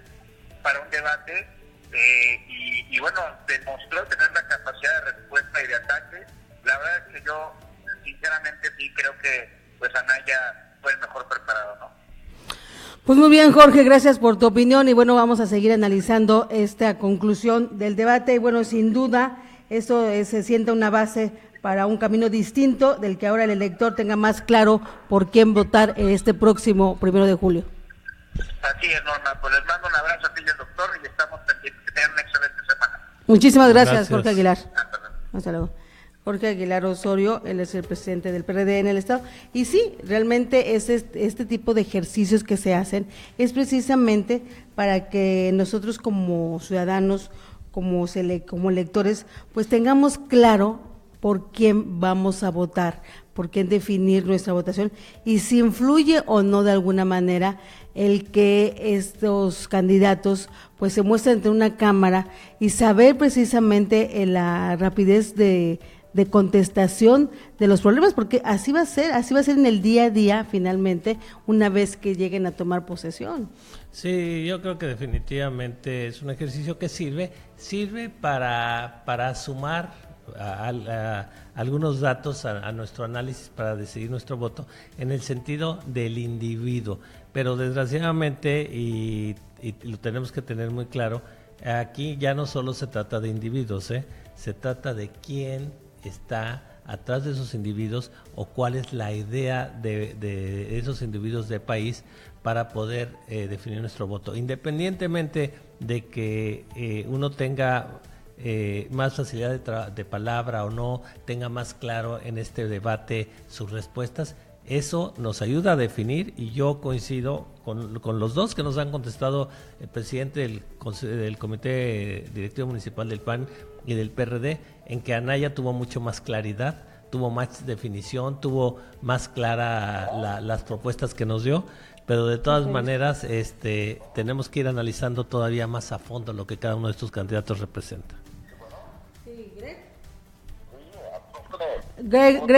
para un debate, y bueno, demostró tener la capacidad de respuesta y de ataque. La verdad es que yo sinceramente sí creo que pues Anaya fue el mejor preparado, ¿no? Pues muy bien, Jorge, gracias por tu opinión y bueno, vamos a seguir analizando esta conclusión del debate y bueno, sin duda esto se sienta una base para un camino distinto del que ahora el elector tenga más claro por quién votar este próximo 1 de julio. Así es, Norma, pues les mando un abrazo a ti y al doctor y estamos pendientes. Que tengan una excelente semana. Muchísimas gracias. Jorge Aguilar. Hasta luego. Jorge Aguilar Osorio, él es el presidente del PRD en el estado, y sí, realmente este tipo de ejercicios que se hacen es precisamente para que nosotros como ciudadanos, como electores, pues tengamos claro por quién vamos a votar, por quién definir nuestra votación, y si influye o no de alguna manera el que estos candidatos pues se muestren ante una cámara y saber precisamente la rapidez de contestación de los problemas, porque así va a ser en el día a día finalmente, una vez que lleguen a tomar posesión. Sí, yo creo que definitivamente es un ejercicio que sirve para sumar algunos datos a nuestro análisis para decidir nuestro voto en el sentido del individuo, pero desgraciadamente, y lo tenemos que tener muy claro, aquí ya no solo se trata de individuos, se trata de quién está atrás de esos individuos o cuál es la idea de esos individuos de país para poder definir nuestro voto, independientemente de que uno tenga más facilidad de palabra o no, tenga más claro en este debate sus respuestas. Eso nos ayuda a definir, y yo coincido con los dos que nos han contestado, el presidente del Comité Directivo Municipal del PAN y del PRD, en que Anaya tuvo mucho más claridad, tuvo más definición, tuvo más clara las propuestas que nos dio, pero de todas maneras tenemos que ir analizando todavía más a fondo lo que cada uno de estos candidatos representa.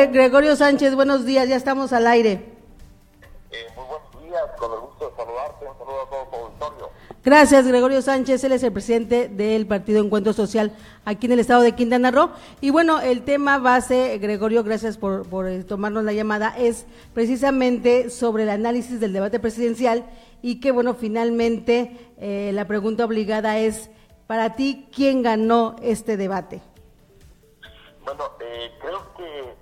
Gregorio Sánchez, buenos días, ya estamos al aire. Muy buenos días, con el gusto de saludarte, un saludo a todo tu auditorio. Gracias, Gregorio Sánchez, él es el presidente del Partido Encuentro Social aquí en el estado de Quintana Roo. Y bueno, el tema base, Gregorio, gracias por tomarnos la llamada, es precisamente sobre el análisis del debate presidencial y que bueno, finalmente la pregunta obligada es, para ti, ¿quién ganó este debate? Bueno, creo que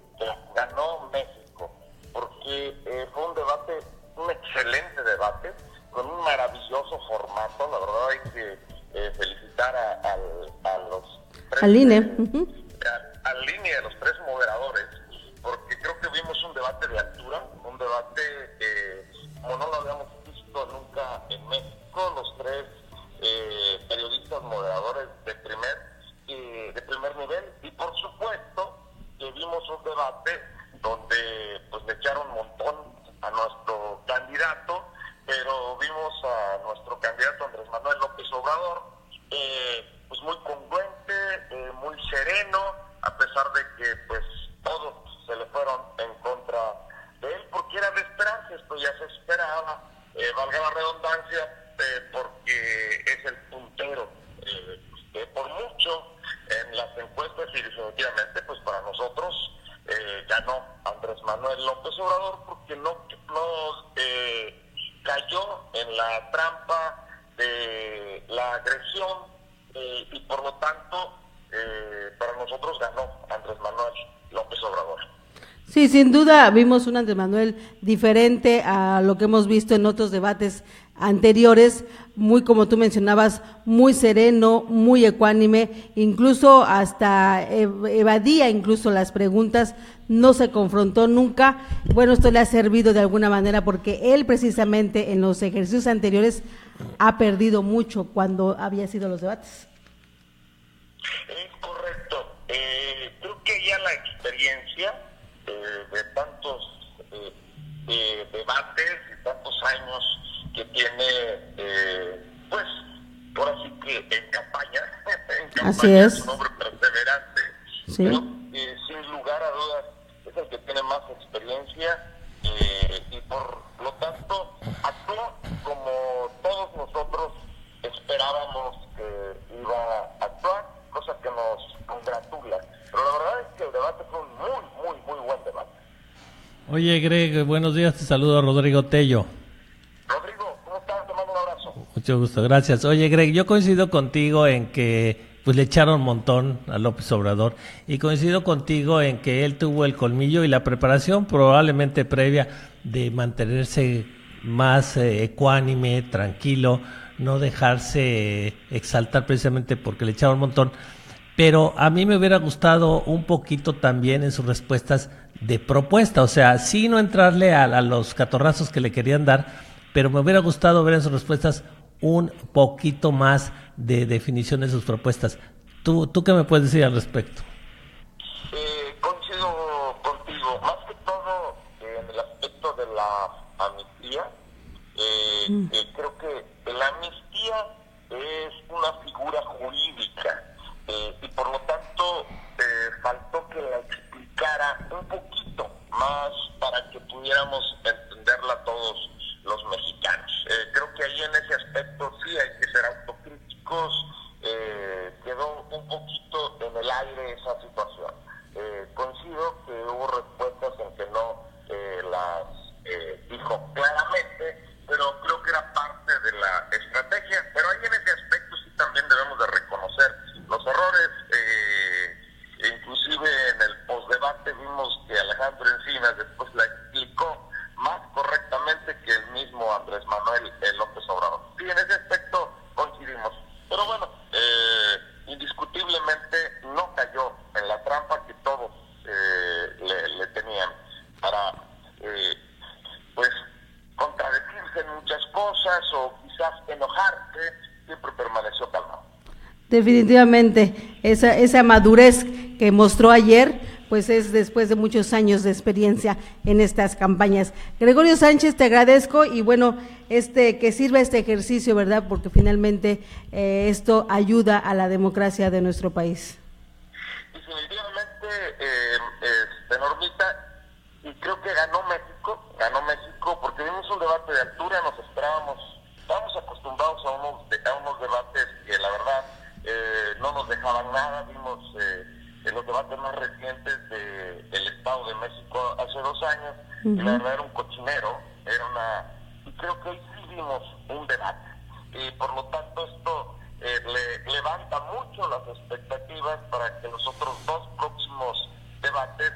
ganó México, porque fue un debate, un excelente debate, con un maravilloso formato. La verdad hay que felicitar a los tres, al INE. Al INE y a los tres moderadores, porque creo que vimos un debate de altura, un debate como no lo habíamos visto nunca en México. Los tres periodistas moderadores de primer nivel, y por supuesto que vimos un debate donde pues le echaron un montón a nuestro candidato, pero vimos a nuestro candidato Andrés Manuel López Obrador pues muy congruente, muy sereno, a pesar de que pues todos se le fueron en contra de él, porque era de esperarse, esto ya se esperaba, valga la redundancia, porque es el puntero por mucho en las encuestas, y definitivamente pues para nosotros ganó Andrés Manuel López Obrador, porque no cayó en la trampa de la agresión, y por lo tanto para nosotros ganó Andrés Manuel López Obrador. Sí, sin duda vimos un Andrés Manuel diferente a lo que hemos visto en otros debates anteriores, muy, como tú mencionabas, muy sereno, muy ecuánime, incluso hasta evadía incluso las preguntas, no se confrontó nunca. Bueno, esto le ha servido de alguna manera porque él precisamente en los ejercicios anteriores ha perdido mucho cuando había sido los debates. Correcto. Creo que ya la experiencia de tantos debates y tantos años que tiene, pues, ahora sí que en campaña Así es. Es un hombre perseverante, sí. Pero sin lugar a dudas es el que tiene más experiencia, y por lo tanto actuó como todos nosotros esperábamos que iba a actuar, cosa que nos congratula. Pero la verdad es que el debate fue un muy buen debate. Oye, Greg, buenos días, te saludo Rodrigo Tello. Rodrigo, ¿cómo estás? Te mando un abrazo. Mucho gusto, gracias. Oye, Greg, yo coincido contigo en que pues le echaron un montón a López Obrador, y coincido contigo en que él tuvo el colmillo y la preparación probablemente previa de mantenerse más ecuánime, tranquilo, no dejarse exaltar precisamente porque le echaron un montón. Pero a mí me hubiera gustado un poquito también en sus respuestas de propuesta, o sea, sí no entrarle a los catorrazos que le querían dar, pero me hubiera gustado ver en sus respuestas un poquito más de definición de sus propuestas. ¿Tú qué me puedes decir al respecto? Coincido contigo, más que todo en el aspecto de la amnistía. Creo que la amnistía es una figura jurídica, y por lo tanto faltó que la explicara un poquito más para que pudiéramos entenderla todos los mexicanos. Creo que ahí en ese aspecto sí hay que ser autocríticos. Quedó un poquito en el aire esa situación. Coincido que hubo respuestas en que no las dijo claramente, pero creo que era parte de la estrategia. Pero ahí en ese aspecto sí también debemos de reconocer los errores. Inclusive en el postdebate vimos que Alejandro Encinas después la explicó más correctamente que el mismo Andrés Manuel López Obrador. Sí, en ese aspecto coincidimos. Pero bueno, indiscutiblemente no cayó en la trampa que todos le tenían para pues contradecirse en muchas cosas o quizás enojarse. Siempre permaneció calmado. Definitivamente, esa madurez que mostró ayer, pues es después de muchos años de experiencia en estas campañas. Gregorio Sánchez, te agradezco, y bueno, que sirva este ejercicio, ¿verdad? Porque finalmente esto ayuda a la democracia de nuestro país. Normita, y creo que ganó México porque vimos un debate de altura, estábamos acostumbrados a unos debates que la verdad no nos dejaban nada. Vimos en los debates más recientes del Estado de México hace 2 años, y la verdad era un cochinero, y creo que hoy sí vimos un debate, y por lo tanto esto levanta mucho las expectativas para que los otros 2 próximos debates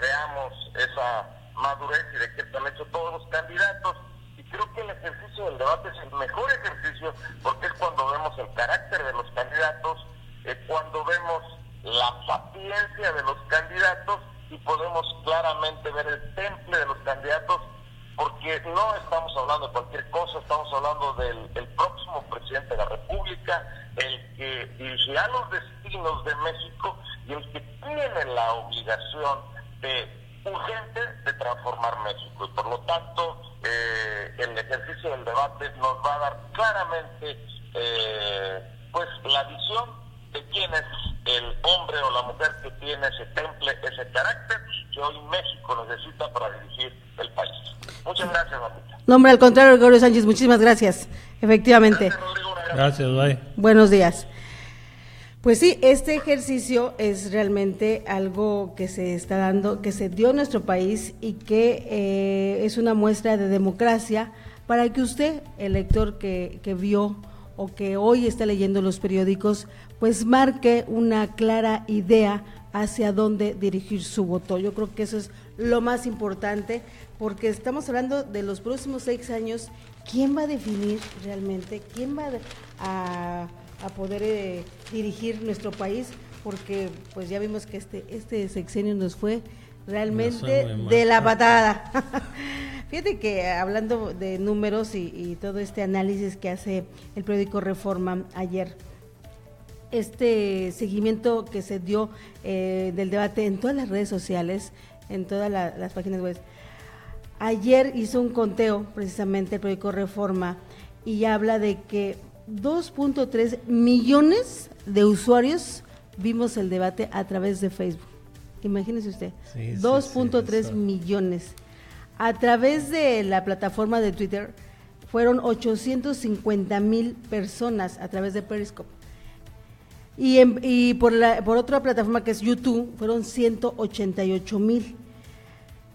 veamos esa madurez y de qué están hechos todos los candidatos. Y creo que el ejercicio del debate es el mejor ejercicio, porque es cuando vemos el carácter de los candidatos, cuando vemos la sapiencia de los candidatos, y podemos claramente ver el temple de los candidatos, porque no estamos hablando de cualquier cosa, estamos hablando del próximo presidente de la República, el que dirigirá los destinos de México y el que tiene la obligación urgente de transformar México. Y por lo tanto, el ejercicio del debate nos va a dar claramente pues la visión de quién es el hombre o la mujer que tiene ese temple, ese carácter que hoy México necesita para dirigir el país. Muchas gracias, Marita. No, hombre, al contrario, Gregorio Sánchez, muchísimas gracias. Efectivamente. Gracias, Rodrigo. Gracias, bye. Buenos días. Pues sí, este ejercicio es realmente algo que se está dando, que se dio en nuestro país, y que es una muestra de democracia para que usted, el lector que vio o que hoy está leyendo los periódicos, pues marque una clara idea hacia dónde dirigir su voto. Yo creo que eso es lo más importante, porque estamos hablando de los próximos 6 años. ¿Quién va a definir realmente? ¿Quién va a poder dirigir nuestro país? Porque pues ya vimos que este sexenio nos fue realmente de la patada. Fíjate que hablando de números y todo este análisis que hace el periódico Reforma ayer, este seguimiento que se dio del debate en todas las redes sociales, en todas las páginas web, ayer hizo un conteo precisamente el periódico Reforma, y habla de que 2.3 millones de usuarios vimos el debate a través de Facebook. Imagínese usted, 2.3 millones. A través de la plataforma de Twitter fueron 850,000 personas a través de Periscope. Y por otra plataforma que es YouTube fueron 188,000.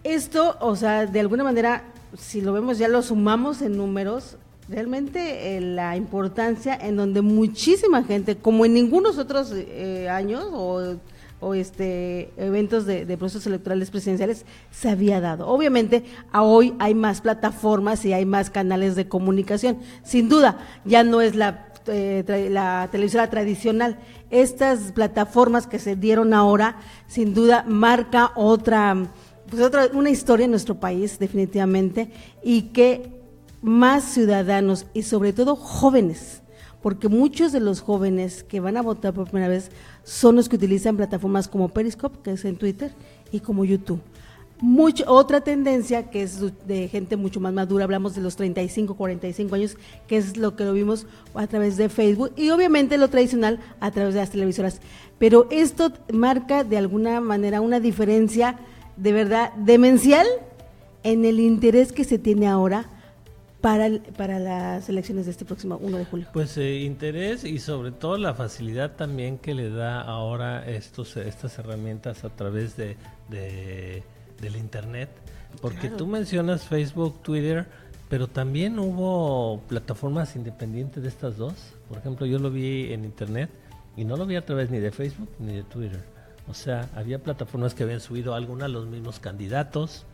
Esto, o sea, de alguna manera, si lo vemos, ya lo sumamos en números, realmente la importancia en donde muchísima gente, como en ningunos otros años o eventos de procesos electorales presidenciales, se había dado. Obviamente, hoy hay más plataformas y hay más canales de comunicación. Sin duda, ya no es la televisora tradicional. Estas plataformas que se dieron ahora, sin duda, marca una historia en nuestro país, definitivamente, y que más ciudadanos y sobre todo jóvenes, porque muchos de los jóvenes que van a votar por primera vez son los que utilizan plataformas como Periscope, que es en Twitter, y como YouTube. Otra tendencia que es de gente mucho más madura, hablamos de los 35, 45 años, que es lo que lo vimos a través de Facebook, y obviamente lo tradicional a través de las televisoras. Pero esto marca de alguna manera una diferencia de verdad demencial en el interés que se tiene ahora para las elecciones de este próximo 1 de julio. Pues interés, y sobre todo la facilidad también que le da ahora estas herramientas a través del internet, porque claro, tú mencionas Facebook, Twitter, pero también hubo plataformas independientes de estas dos. Por ejemplo, yo lo vi en internet y no lo vi a través ni de Facebook ni de Twitter. O sea, había plataformas que habían subido algunas los mismos candidatos.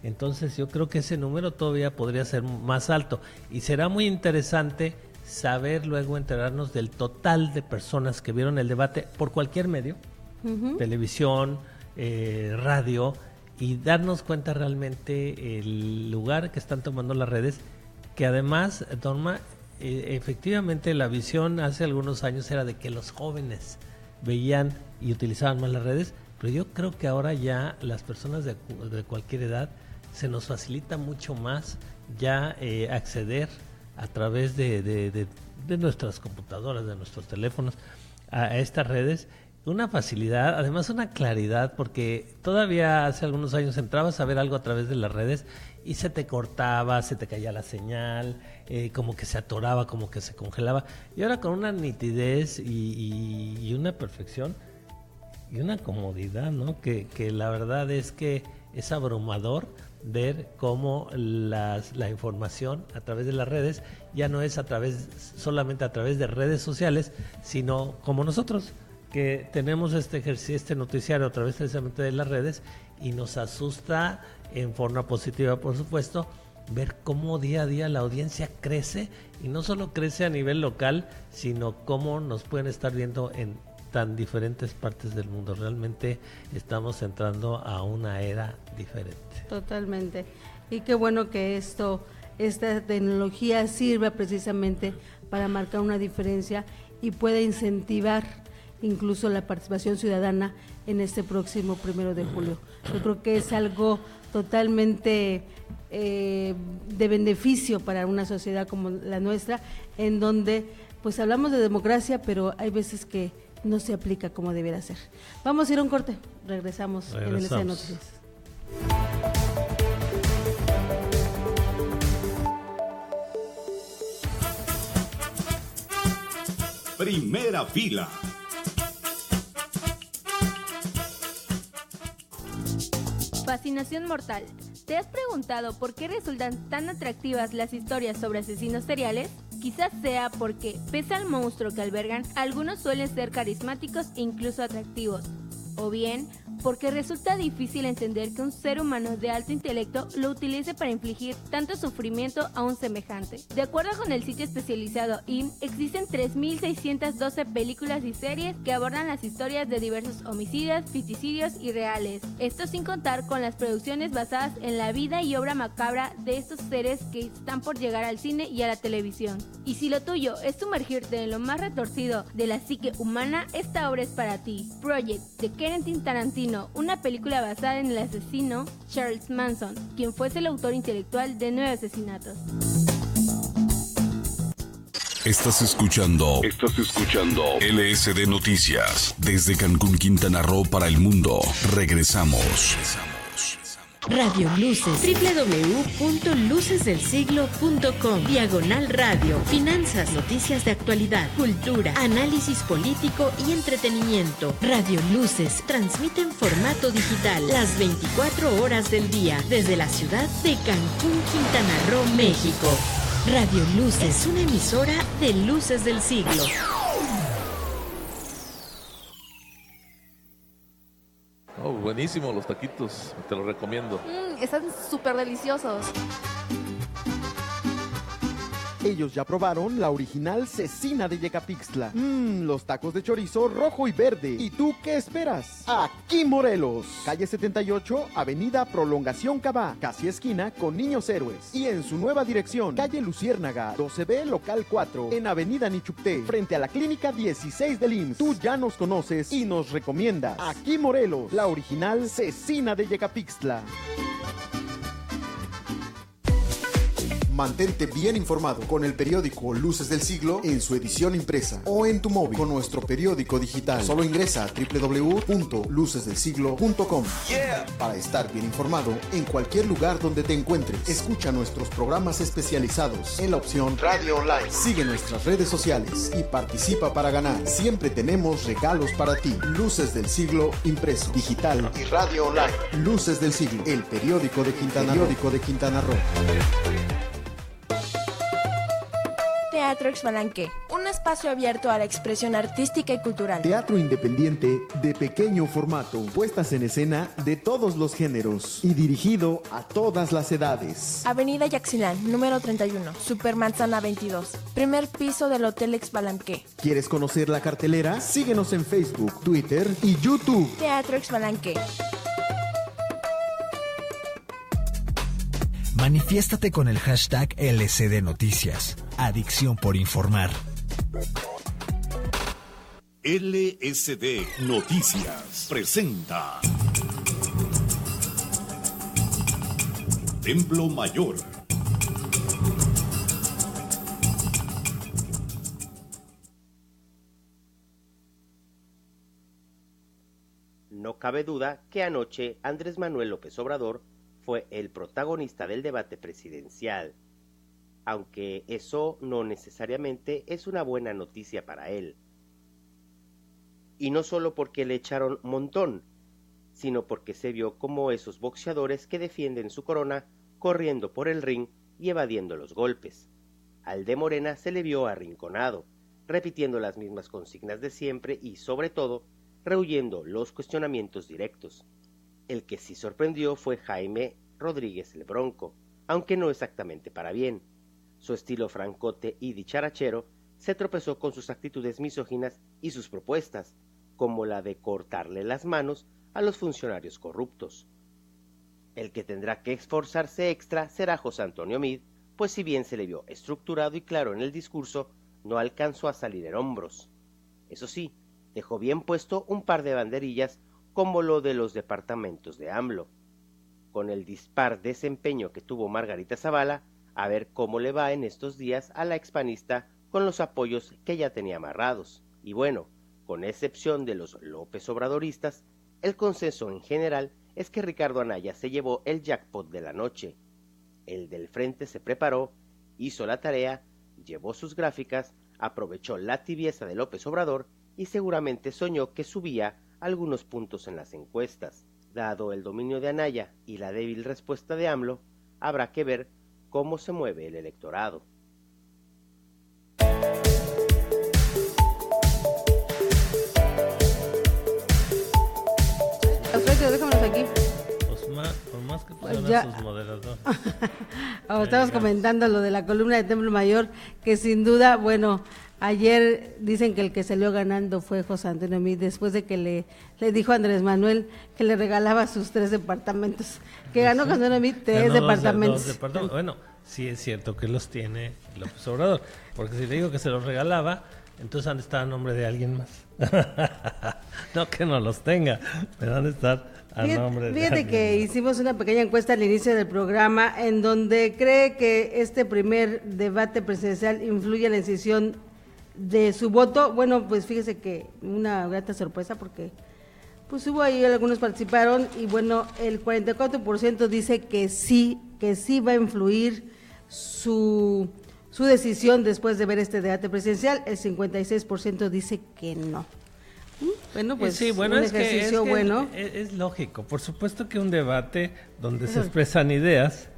Entonces yo creo que ese número todavía podría ser más alto, y será muy interesante saber luego, enterarnos del total de personas que vieron el debate por cualquier medio, televisión, radio, y darnos cuenta realmente el lugar que están tomando las redes, que además, Norma, efectivamente la visión hace algunos años era de que los jóvenes veían y utilizaban más las redes, pero yo creo que ahora ya las personas de cualquier edad se nos facilita mucho más ya acceder a través de nuestras computadoras, de nuestros teléfonos, a estas redes, una facilidad, además una claridad, porque todavía hace algunos años entrabas a ver algo a través de las redes y se te cortaba, se te caía la señal, como que se atoraba, como que se congelaba, y ahora con una nitidez y una perfección y una comodidad, ¿no? Que la verdad es que es abrumador ver cómo la información a través de las redes ya no es solamente a través de redes sociales, sino como nosotros, que tenemos este noticiario a través precisamente de las redes, y nos asusta en forma positiva, por supuesto, ver cómo día a día la audiencia crece, y no solo crece a nivel local, sino cómo nos pueden estar viendo en tan diferentes partes del mundo. Realmente estamos entrando a una era diferente. Totalmente. Y qué bueno que esta tecnología sirva precisamente para marcar una diferencia y puede incentivar incluso la participación ciudadana en este próximo 1 de julio. Yo creo que es algo totalmente de beneficio para una sociedad como la nuestra, en donde pues hablamos de democracia, pero hay veces que no se aplica como debería ser. Vamos a ir a un corte, regresamos. En el LCD Noticias. Primera fila. Fascinación mortal. ¿Te has preguntado por qué resultan tan atractivas las historias sobre asesinos seriales? Quizás sea porque, pese al monstruo que albergan, algunos suelen ser carismáticos e incluso atractivos. O bien, porque resulta difícil entender que un ser humano de alto intelecto lo utilice para infligir tanto sufrimiento a un semejante. De acuerdo con el sitio especializado IM, existen 3.612 películas y series que abordan las historias de diversos homicidios, ficticidios y reales. Esto sin contar con las producciones basadas en la vida y obra macabra de estos seres que están por llegar al cine y a la televisión. Y si lo tuyo es sumergirte en lo más retorcido de la psique humana, esta obra es para ti. Project, de Quentin Tarantino, una película basada en el asesino Charles Manson, quien fuese el autor intelectual de 9 asesinatos. Estás escuchando LSD Noticias desde Cancún, Quintana Roo para el mundo. Regresamos. Radio Luces, www.lucesdelsiglo.com/radio. Finanzas, noticias de actualidad, cultura, análisis político y entretenimiento. Radio Luces transmite en formato digital las 24 horas del día desde la ciudad de Cancún, Quintana Roo, México. Radio Luces es una emisora de Luces del Siglo. Oh, buenísimo los taquitos, te los recomiendo. Están súper deliciosos. Ellos ya probaron la original cecina de Yecapixtla. Los tacos de chorizo rojo y verde. ¿Y tú qué esperas? Aquí Morelos. Calle 78, Avenida Prolongación Cabá, casi esquina con Niños Héroes. Y en su nueva dirección, calle Luciérnaga, 12B, local 4, en Avenida Nichupté, frente a la clínica 16 del IMSS. Tú ya nos conoces y nos recomiendas. Aquí Morelos, la original cecina de Yecapixtla. Mantente bien informado con el periódico Luces del Siglo en su edición impresa o en tu móvil con nuestro periódico digital. Solo ingresa a www.lucesdelsiglo.com para estar bien informado en cualquier lugar donde te encuentres. Escucha nuestros programas especializados en la opción Radio Online. Sigue nuestras redes sociales y participa para ganar. Siempre tenemos regalos para ti. Luces del Siglo impreso, digital y radio online. Luces del Siglo, el periódico de Quintana Roo. Teatro Expalanque, un espacio abierto a la expresión artística y cultural. Teatro independiente de pequeño formato, puestas en escena de todos los géneros y dirigido a todas las edades. Avenida Yaxilán, número 31, Supermanzana 22, primer piso del Hotel Expalanque. ¿Quieres conocer la cartelera? Síguenos en Facebook, Twitter y YouTube. Teatro Expalanque. Manifiéstate con el hashtag LCD Noticias. Adicción por informar. LSD Noticias presenta Templo Mayor. No cabe duda que anoche Andrés Manuel López Obrador fue el protagonista del debate presidencial, aunque eso no necesariamente es una buena noticia para él. Y no solo porque le echaron montón, sino porque se vio como esos boxeadores que defienden su corona corriendo por el ring y evadiendo los golpes. Al de Morena se le vio arrinconado, repitiendo las mismas consignas de siempre y, sobre todo, rehuyendo los cuestionamientos directos. El que sí sorprendió fue Jaime Rodríguez el Bronco, aunque no exactamente para bien. Su estilo francote y dicharachero se tropezó con sus actitudes misóginas y sus propuestas, como la de cortarle las manos a los funcionarios corruptos. El que tendrá que esforzarse extra será José Antonio Meade, pues si bien se le vio estructurado y claro en el discurso, no alcanzó a salir en hombros. Eso sí, dejó bien puesto un par de banderillas como lo de los departamentos de AMLO. Con el dispar desempeño que tuvo Margarita Zavala, a ver cómo le va en estos días a la expanista con los apoyos que ya tenía amarrados. Y bueno, con excepción de los López Obradoristas, el consenso en general es que Ricardo Anaya se llevó el jackpot de la noche. El del frente se preparó, hizo la tarea, llevó sus gráficas, aprovechó la tibieza de López Obrador y seguramente soñó que subía algunos puntos en las encuestas. Dado el dominio de Anaya y la débil respuesta de AMLO, habrá que ver cómo se mueve el electorado. Déjamelos aquí. Por más que tú Ya. sus moderadores. Estamos comentando lo de la columna de Templo Mayor, que sin duda, bueno, ayer dicen que el que salió ganando fue José Antonio Meade, después de que le dijo a Andrés Manuel que le regalaba sus 3 departamentos, que ganó José Antonio Meade 3 departamentos. Bueno, sí es cierto que los tiene López Obrador, porque si le digo que se los regalaba, entonces han de estar a nombre de alguien más. No que no los tenga, pero han de estar a nombre de alguien. Fíjate que hicimos una pequeña encuesta al inicio del programa en donde cree que este primer debate presidencial influye en la decisión de su voto. Bueno, pues fíjese que una grata sorpresa porque pues hubo ahí algunos participaron y bueno, el 44% dice que sí va a influir su decisión después de ver este debate presidencial. El 56% dice que no. Bueno, pues sí, bueno, un ejercicio bueno. Es lógico, por supuesto que un debate donde se expresan ideas,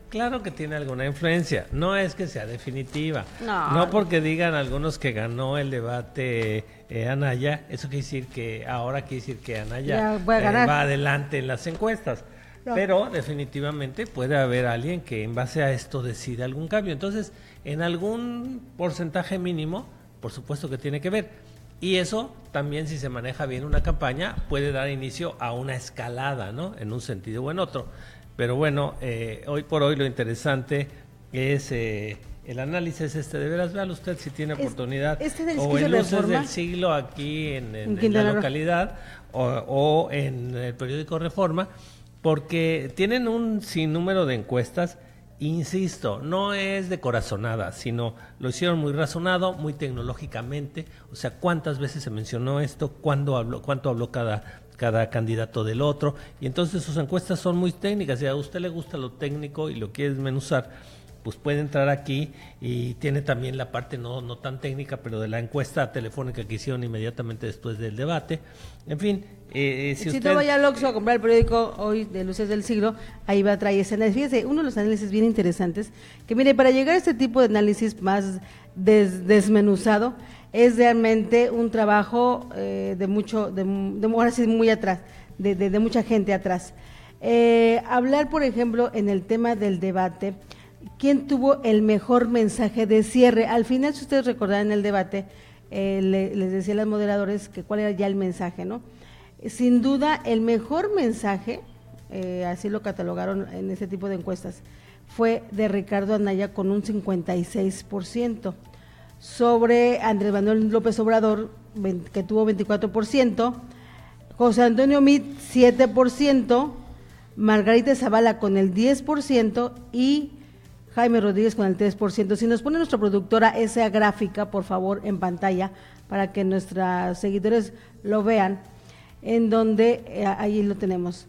claro que tiene alguna influencia, no es que sea definitiva, no porque digan algunos que ganó el debate Anaya, eso quiere decir que Anaya va adelante en las encuestas. No. Pero definitivamente puede haber alguien que en base a esto decida algún cambio. Entonces, en algún porcentaje mínimo, por supuesto que tiene que ver. Y eso también, si se maneja bien una campaña, puede dar inicio a una escalada, ¿no? En un sentido o en otro. Pero bueno, hoy por hoy lo interesante es el análisis de veras. Véalo usted si tiene oportunidad. O en Luces del Siglo aquí en la localidad o en el periódico Reforma. Porque tienen un sinnúmero de encuestas, insisto, no es de corazonada, sino lo hicieron muy razonado, muy tecnológicamente, o sea, cuántas veces se mencionó esto, cuánto habló cada candidato del otro, y entonces sus encuestas son muy técnicas. Si a usted le gusta lo técnico y lo quiere desmenuzar, pues puede entrar aquí, y tiene también la parte no tan técnica, pero de la encuesta telefónica que hicieron inmediatamente después del debate. En fin, si usted vaya al Oxxo a comprar el periódico hoy de Luces del Siglo, ahí va a traer ese análisis. Fíjese, uno de los análisis bien interesantes, que mire, para llegar a este tipo de análisis más desmenuzado, es realmente un trabajo de muy atrás, de mucha gente atrás. Hablar, por ejemplo, en el tema del debate, ¿quién tuvo el mejor mensaje de cierre? Al final, si ustedes recordarán en el debate, les decía a los moderadores que cuál era ya el mensaje, ¿no? Sin duda, el mejor mensaje, así lo catalogaron en ese tipo de encuestas, fue de Ricardo Anaya con un 56%, sobre Andrés Manuel López Obrador, que tuvo 24%, José Antonio Meade 7%, Margarita Zavala con el 10% y Jaime Rodríguez con el 3%. Si nos pone nuestra productora esa gráfica, por favor, en pantalla, para que nuestros seguidores lo vean, en donde ahí lo tenemos.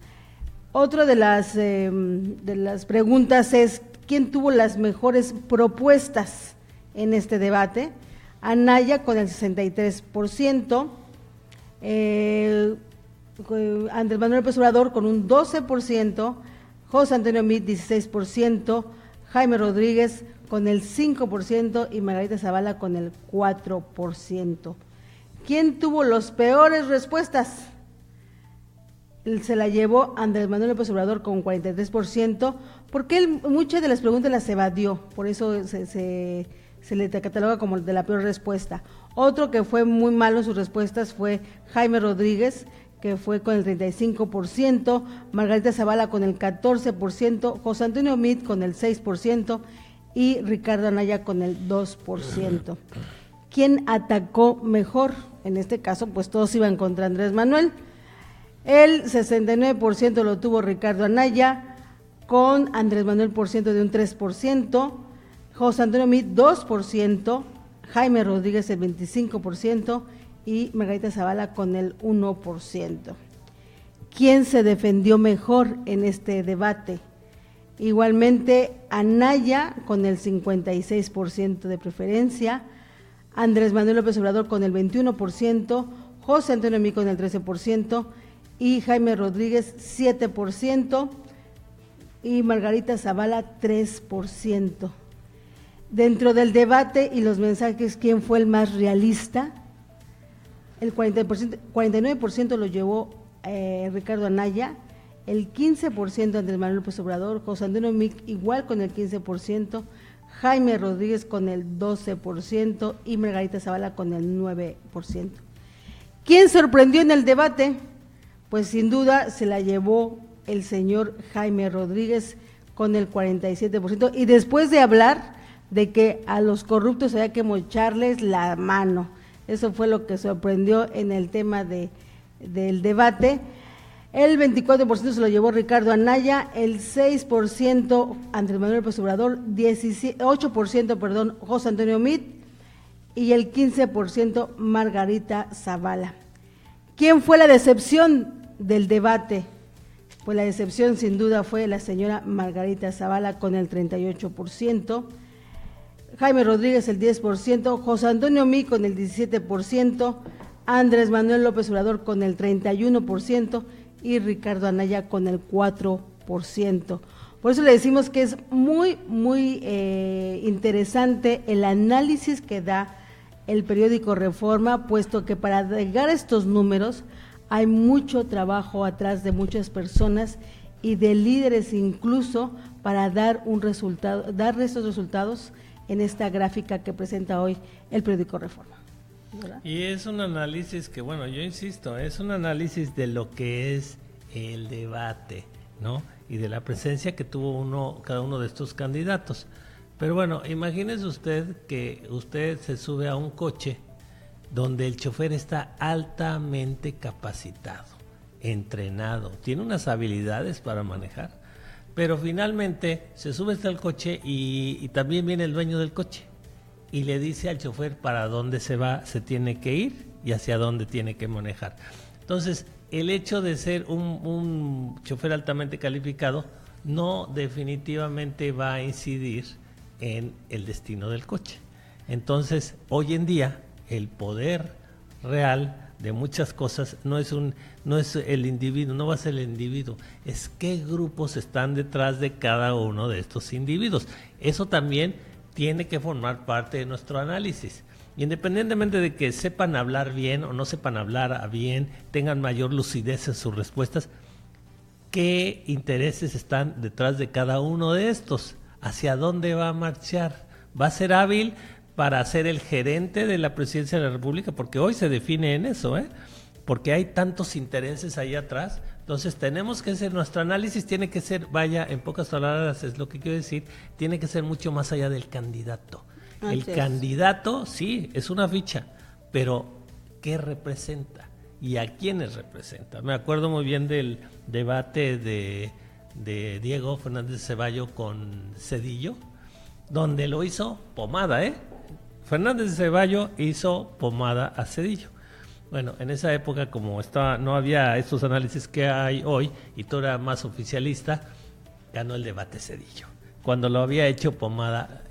Otra de las preguntas es, ¿quién tuvo las mejores propuestas en este debate? Anaya con el 63%, Andrés Manuel López Obrador con un 12%, José Antonio Meade 16%, Jaime Rodríguez con el 5% y Margarita Zavala con el 4%. ¿Quién tuvo las peores respuestas? Se la llevó Andrés Manuel López Obrador con 43%, porque él muchas de las preguntas las evadió, por eso se le cataloga como de la peor respuesta. Otro que fue muy malo en sus respuestas fue Jaime Rodríguez, que fue con el 35%, Margarita Zavala con el 14%, José Antonio Meade con el 6% y Ricardo Anaya con el 2%. ¿Quién atacó mejor? En este caso, pues todos iban contra Andrés Manuel. El 69% lo tuvo Ricardo Anaya, con Andrés Manuel por ciento de un 3%, José Antonio Meade 2%, Jaime Rodríguez el 25% y Margarita Zavala con el 1%. ¿Quién se defendió mejor en este debate? Igualmente Anaya con el 56% de preferencia, Andrés Manuel López Obrador con el 21%, José Antonio Meade con el 13% y Jaime Rodríguez 7% y Margarita Zavala 3%. Dentro del debate y los mensajes, ¿quién fue el más realista? El 49% lo llevó Ricardo Anaya, el 15% Andrés Manuel López Obrador, José Antonio Meade igual con el 15%, Jaime Rodríguez con el 12% y Margarita Zavala con el 9%. ¿Quién sorprendió en el debate? Pues sin duda se la llevó el señor Jaime Rodríguez con el 47%, y después de hablar de que a los corruptos había que mocharles la mano. Eso fue lo que sorprendió en el tema del debate. El 24% se lo llevó Ricardo Anaya, el 6% Andrés Manuel López Obrador, 8% José Antonio Meade y el 15% Margarita Zavala. ¿Quién fue la decepción del debate? Pues la decepción sin duda fue la señora Margarita Zavala con el 38%, Jaime Rodríguez el 10%, José Antonio Meade con el 17%, Andrés Manuel López Obrador con el 31% y Ricardo Anaya con el 4%. Por eso le decimos que es muy, muy interesante el análisis que da el periódico Reforma, puesto que para llegar a estos números hay mucho trabajo atrás de muchas personas y de líderes incluso para dar estos resultados en esta gráfica que presenta hoy el periódico Reforma, ¿verdad? Y es un análisis que, bueno, yo insisto, es un análisis de lo que es el debate, ¿no? Y de la presencia que tuvo cada uno de estos candidatos. Pero bueno, imagínese usted que usted se sube a un coche donde el chofer está altamente capacitado, entrenado, tiene unas habilidades para manejar, pero finalmente se sube hasta el coche y también viene el dueño del coche y le dice al chofer para dónde se tiene que ir y hacia dónde tiene que manejar. Entonces, el hecho de ser un chofer altamente calificado no definitivamente va a incidir en el destino del coche. Entonces, hoy en día, el poder real de muchas cosas no es el individuo, no va a ser el individuo, es qué grupos están detrás de cada uno de estos individuos. Eso también tiene que formar parte de nuestro análisis. Independientemente de que sepan hablar bien o no sepan hablar bien, tengan mayor lucidez en sus respuestas, ¿qué intereses están detrás de cada uno de estos? ¿Hacia dónde va a marchar? ¿Va a ser hábil para ser el gerente de la presidencia de la República? Porque hoy se define en eso, porque hay tantos intereses ahí atrás. Entonces tenemos que hacer, nuestro análisis tiene que ser, vaya, en pocas palabras es lo que quiero decir, tiene que ser mucho más allá del candidato. El candidato, sí, es una ficha, pero ¿qué representa? ¿Y a quiénes representa? Me acuerdo muy bien del debate de Diego Fernández Ceballo con Zedillo, donde lo hizo pomada, Fernández de Ceballos hizo pomada a Zedillo. Bueno, en esa época, como no había estos análisis que hay hoy, y todo era más oficialista, ganó el debate Zedillo. Cuando lo había hecho pomada,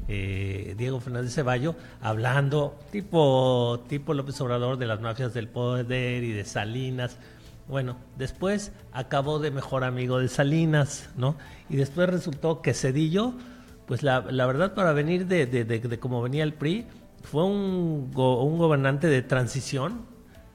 Diego Fernández Ceballos, hablando tipo López Obrador, de las mafias del poder y de Salinas. Bueno, después acabó de mejor amigo de Salinas, ¿no? Y después resultó que Zedillo, pues la verdad, para venir de cómo venía el PRI, fue un gobernante de transición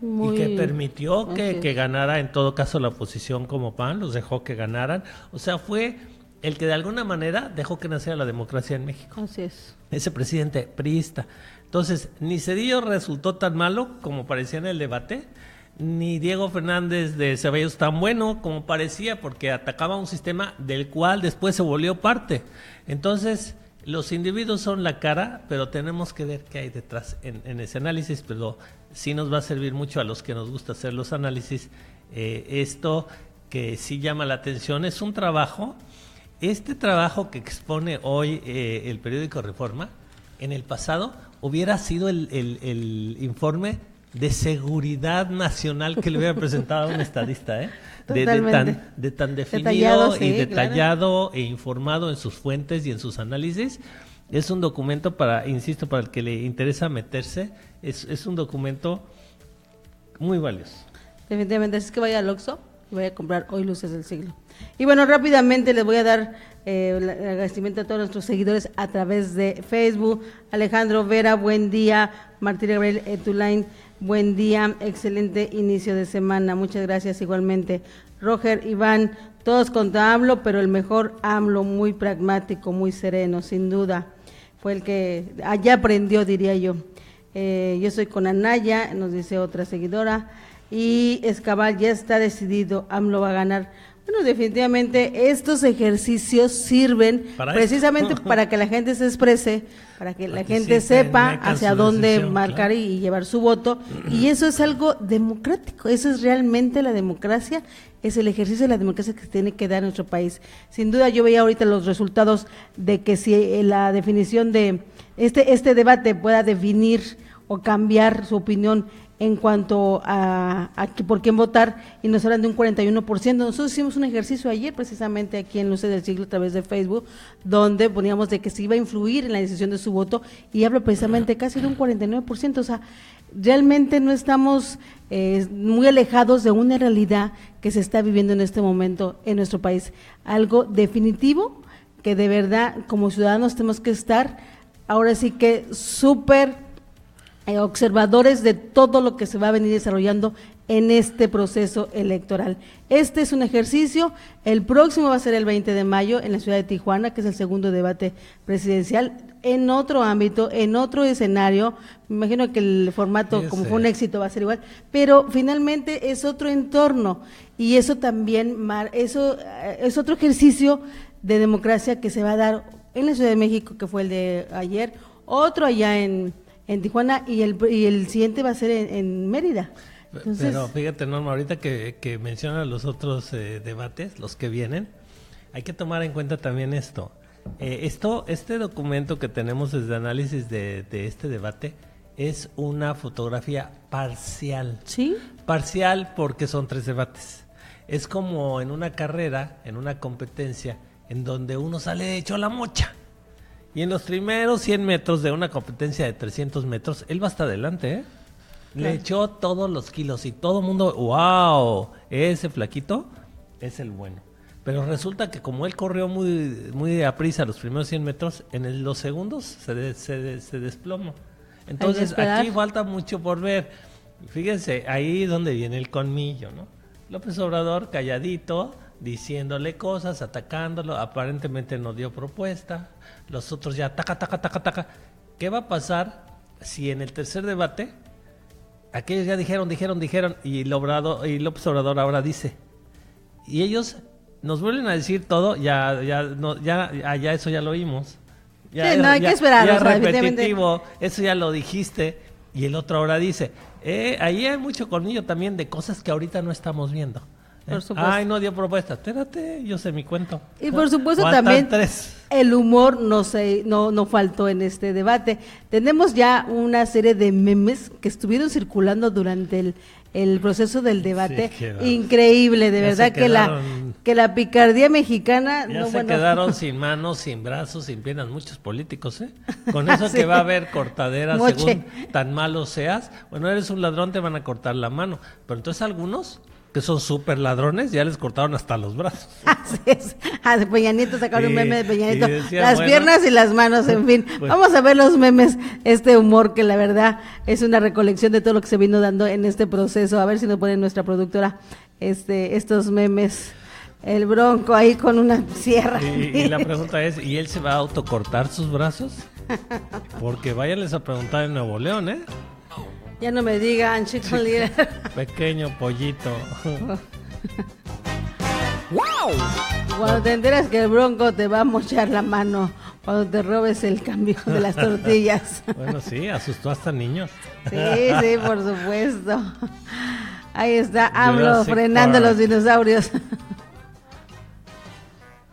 y que permitió que ganara, en todo caso, la oposición como PAN, los dejó que ganaran. O sea, fue el que de alguna manera dejó que naciera la democracia en México. Así es. Ese presidente priista. Entonces, ni Zedillo resultó tan malo como parecía en el debate, ni Diego Fernández de Ceballos tan bueno como parecía, porque atacaba un sistema del cual después se volvió parte. Entonces, los individuos son la cara, pero tenemos que ver qué hay detrás en ese análisis, pero sí nos va a servir mucho a los que nos gusta hacer los análisis. Esto que sí llama la atención es un trabajo. Este trabajo que expone hoy el periódico Reforma, en el pasado hubiera sido el informe de seguridad nacional que le hubiera presentado a un estadista, de tan definido y detallado, claro, e informado en sus fuentes y en sus análisis. Es un documento para el que le interesa meterse, es un documento muy valioso. Definitivamente, así es que vaya al Oxxo y vaya a comprar hoy Luces del Siglo. Y bueno, rápidamente les voy a dar el agradecimiento a todos nuestros seguidores a través de Facebook. Alejandro Vera, buen día. Martín Gabriel Etulain, buen día, excelente inicio de semana, muchas gracias igualmente. Roger Iván, todos contra AMLO, pero el mejor AMLO, muy pragmático, muy sereno, sin duda. Fue el que allá aprendió, diría yo. Yo soy con Anaya, nos dice otra seguidora. Y Escabal, ya está decidido, AMLO va a ganar. Bueno, definitivamente estos ejercicios sirven precisamente para que la gente se exprese, para que la gente sepa hacia dónde marcar, claro, y llevar su voto. Y eso es algo democrático, eso es realmente la democracia, es el ejercicio de la democracia que se tiene que dar en nuestro país. Sin duda, yo veía ahorita los resultados de que si la definición de este debate pueda definir o cambiar su opinión en cuanto a por quién votar, y nos hablan de un 41%. Nosotros hicimos un ejercicio ayer precisamente aquí en Luces del Siglo a través de Facebook, donde poníamos de que se iba a influir en la decisión de su voto, y hablo precisamente casi de un 49%. O sea, realmente no estamos muy alejados de una realidad que se está viviendo en este momento en nuestro país. Algo definitivo que de verdad como ciudadanos tenemos que estar ahora sí que súper observadores de todo lo que se va a venir desarrollando en este proceso electoral. Este es un ejercicio, el próximo va a ser el 20 de mayo en la ciudad de Tijuana, que es el segundo debate presidencial, en otro ámbito, en otro escenario. Me imagino que el formato, como fue un éxito, va a ser igual, pero finalmente es otro entorno, y eso también, eso es otro ejercicio de democracia que se va a dar en la Ciudad de México, que fue el de ayer, otro allá en Tijuana, y el siguiente va a ser en Mérida. Entonces, pero fíjate, Norma, ahorita que mencionas los otros debates, los que vienen, hay que tomar en cuenta también esto. Este documento que tenemos desde análisis de este debate es una fotografía parcial. ¿Sí? Parcial porque son 3 debates. Es como en una carrera, en una competencia, en donde uno sale hecho la mocha. Y en los primeros 100 metros de una competencia de 300 metros, él va hasta adelante, ¿eh? Le echó todos los kilos y todo el mundo, ¡wow! Ese flaquito es el bueno. Pero resulta que como él corrió muy a prisa los primeros 100 metros, en los segundos se desplomó. Entonces aquí falta mucho por ver. Fíjense, ahí donde viene el colmillo, ¿no? López Obrador calladito, diciéndole cosas, atacándolo, aparentemente no dio propuesta, los otros ya taca. ¿Qué va a pasar si en el tercer debate aquellos ya dijeron y López Obrador ahora dice, y ellos nos vuelven a decir todo, ya eso ya lo oímos, sí, no hay que esperar, ya repetitivo, eso ya lo dijiste, y el otro ahora dice, ahí hay mucho colmillo también de cosas que ahorita no estamos viendo. Por supuesto. Ay, no dio propuesta. Espérate, yo sé mi cuento. Y por supuesto Faltan también 3. el humor no faltó en este debate. Tenemos ya una serie de memes que estuvieron circulando durante el proceso del debate. Sí, increíble, de ya verdad que la picardía mexicana ya se quedaron sin manos, sin brazos, sin piernas, muchos políticos, ¿eh? Con eso sí. Que va a haber cortaderas según tan malo seas. Bueno, eres un ladrón, te van a cortar la mano. Pero entonces algunos que son súper ladrones, ya les cortaron hasta los brazos. Así es. De Peña Nieto sacaron un meme de Peña Nieto. Las piernas y las manos, en fin. Pues, vamos a ver los memes, este humor que la verdad es una recolección de todo lo que se vino dando en este proceso. A ver si nos pone nuestra productora estos memes. El Bronco ahí con una sierra. Y la pregunta es, ¿y él se va a autocortar sus brazos? Porque váyanles a preguntar en Nuevo León, ¿eh? Ya no me digan, chico líder. Pequeño pollito. ¡Wow! Cuando te enteras que el Bronco te va a mochar la mano cuando te robes el cambio de las tortillas. Bueno, sí, asustó hasta niños. Sí, por supuesto. Ahí está AMLO frenando los dinosaurios.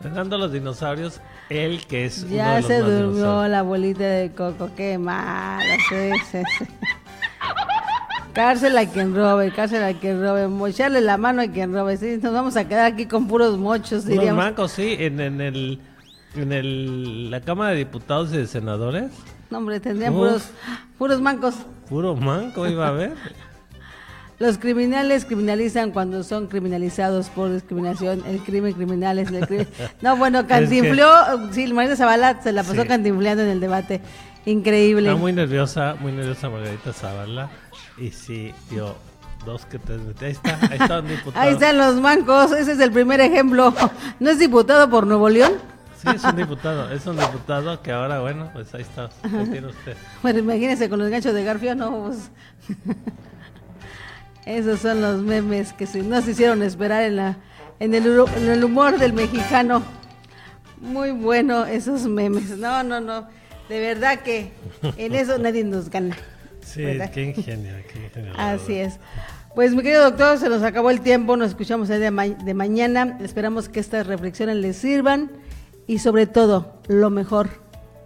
Frenando los dinosaurios, él que es ya uno de los se más durmió dinosaurios. la abuelita de Coco, qué malo. Sí. Cárcel a quien robe, mocharle la mano a quien robe, sí, nos vamos a quedar aquí con puros mochos, diríamos. Puros mancos, sí, en la Cámara de Diputados y de Senadores. No, hombre, tendrían puros mancos. Puro manco iba a haber. Los criminales criminalizan cuando son criminalizados por discriminación. El crimen criminal es el crimen. No, bueno, cantinfló, sí, Margarita Zavala se la pasó cantinfleando en el debate. Increíble. Está muy nerviosa Margarita Zavala. Y sí, dio 2 que 3. Ahí está un diputado. Ahí están los mancos, ese es el primer ejemplo. ¿No es diputado por Nuevo León? Sí, es un diputado que ahora, bueno, pues ahí está, ¿qué tiene usted? Bueno, imagínese con los ganchos de Garfio, no, pues... Esos son los memes que nos hicieron esperar en el humor del mexicano. Muy bueno esos memes. No. De verdad que en eso nadie nos gana. Sí, qué ingenio. Así es. Pues mi querido doctor, se nos acabó el tiempo. Nos escuchamos el día de mañana. Esperamos que estas reflexiones les sirvan. Y sobre todo, lo mejor,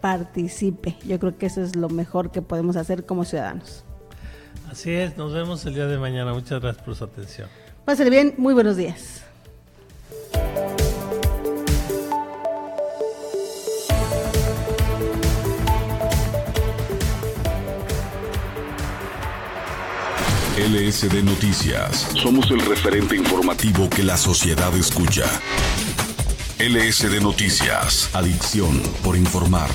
participe. Yo creo que eso es lo mejor que podemos hacer como ciudadanos. Así es, nos vemos el día de mañana. Muchas gracias por su atención. Pásenle bien, muy buenos días. LSD Noticias. Somos el referente informativo que la sociedad escucha. LSD Noticias. Adicción por informar.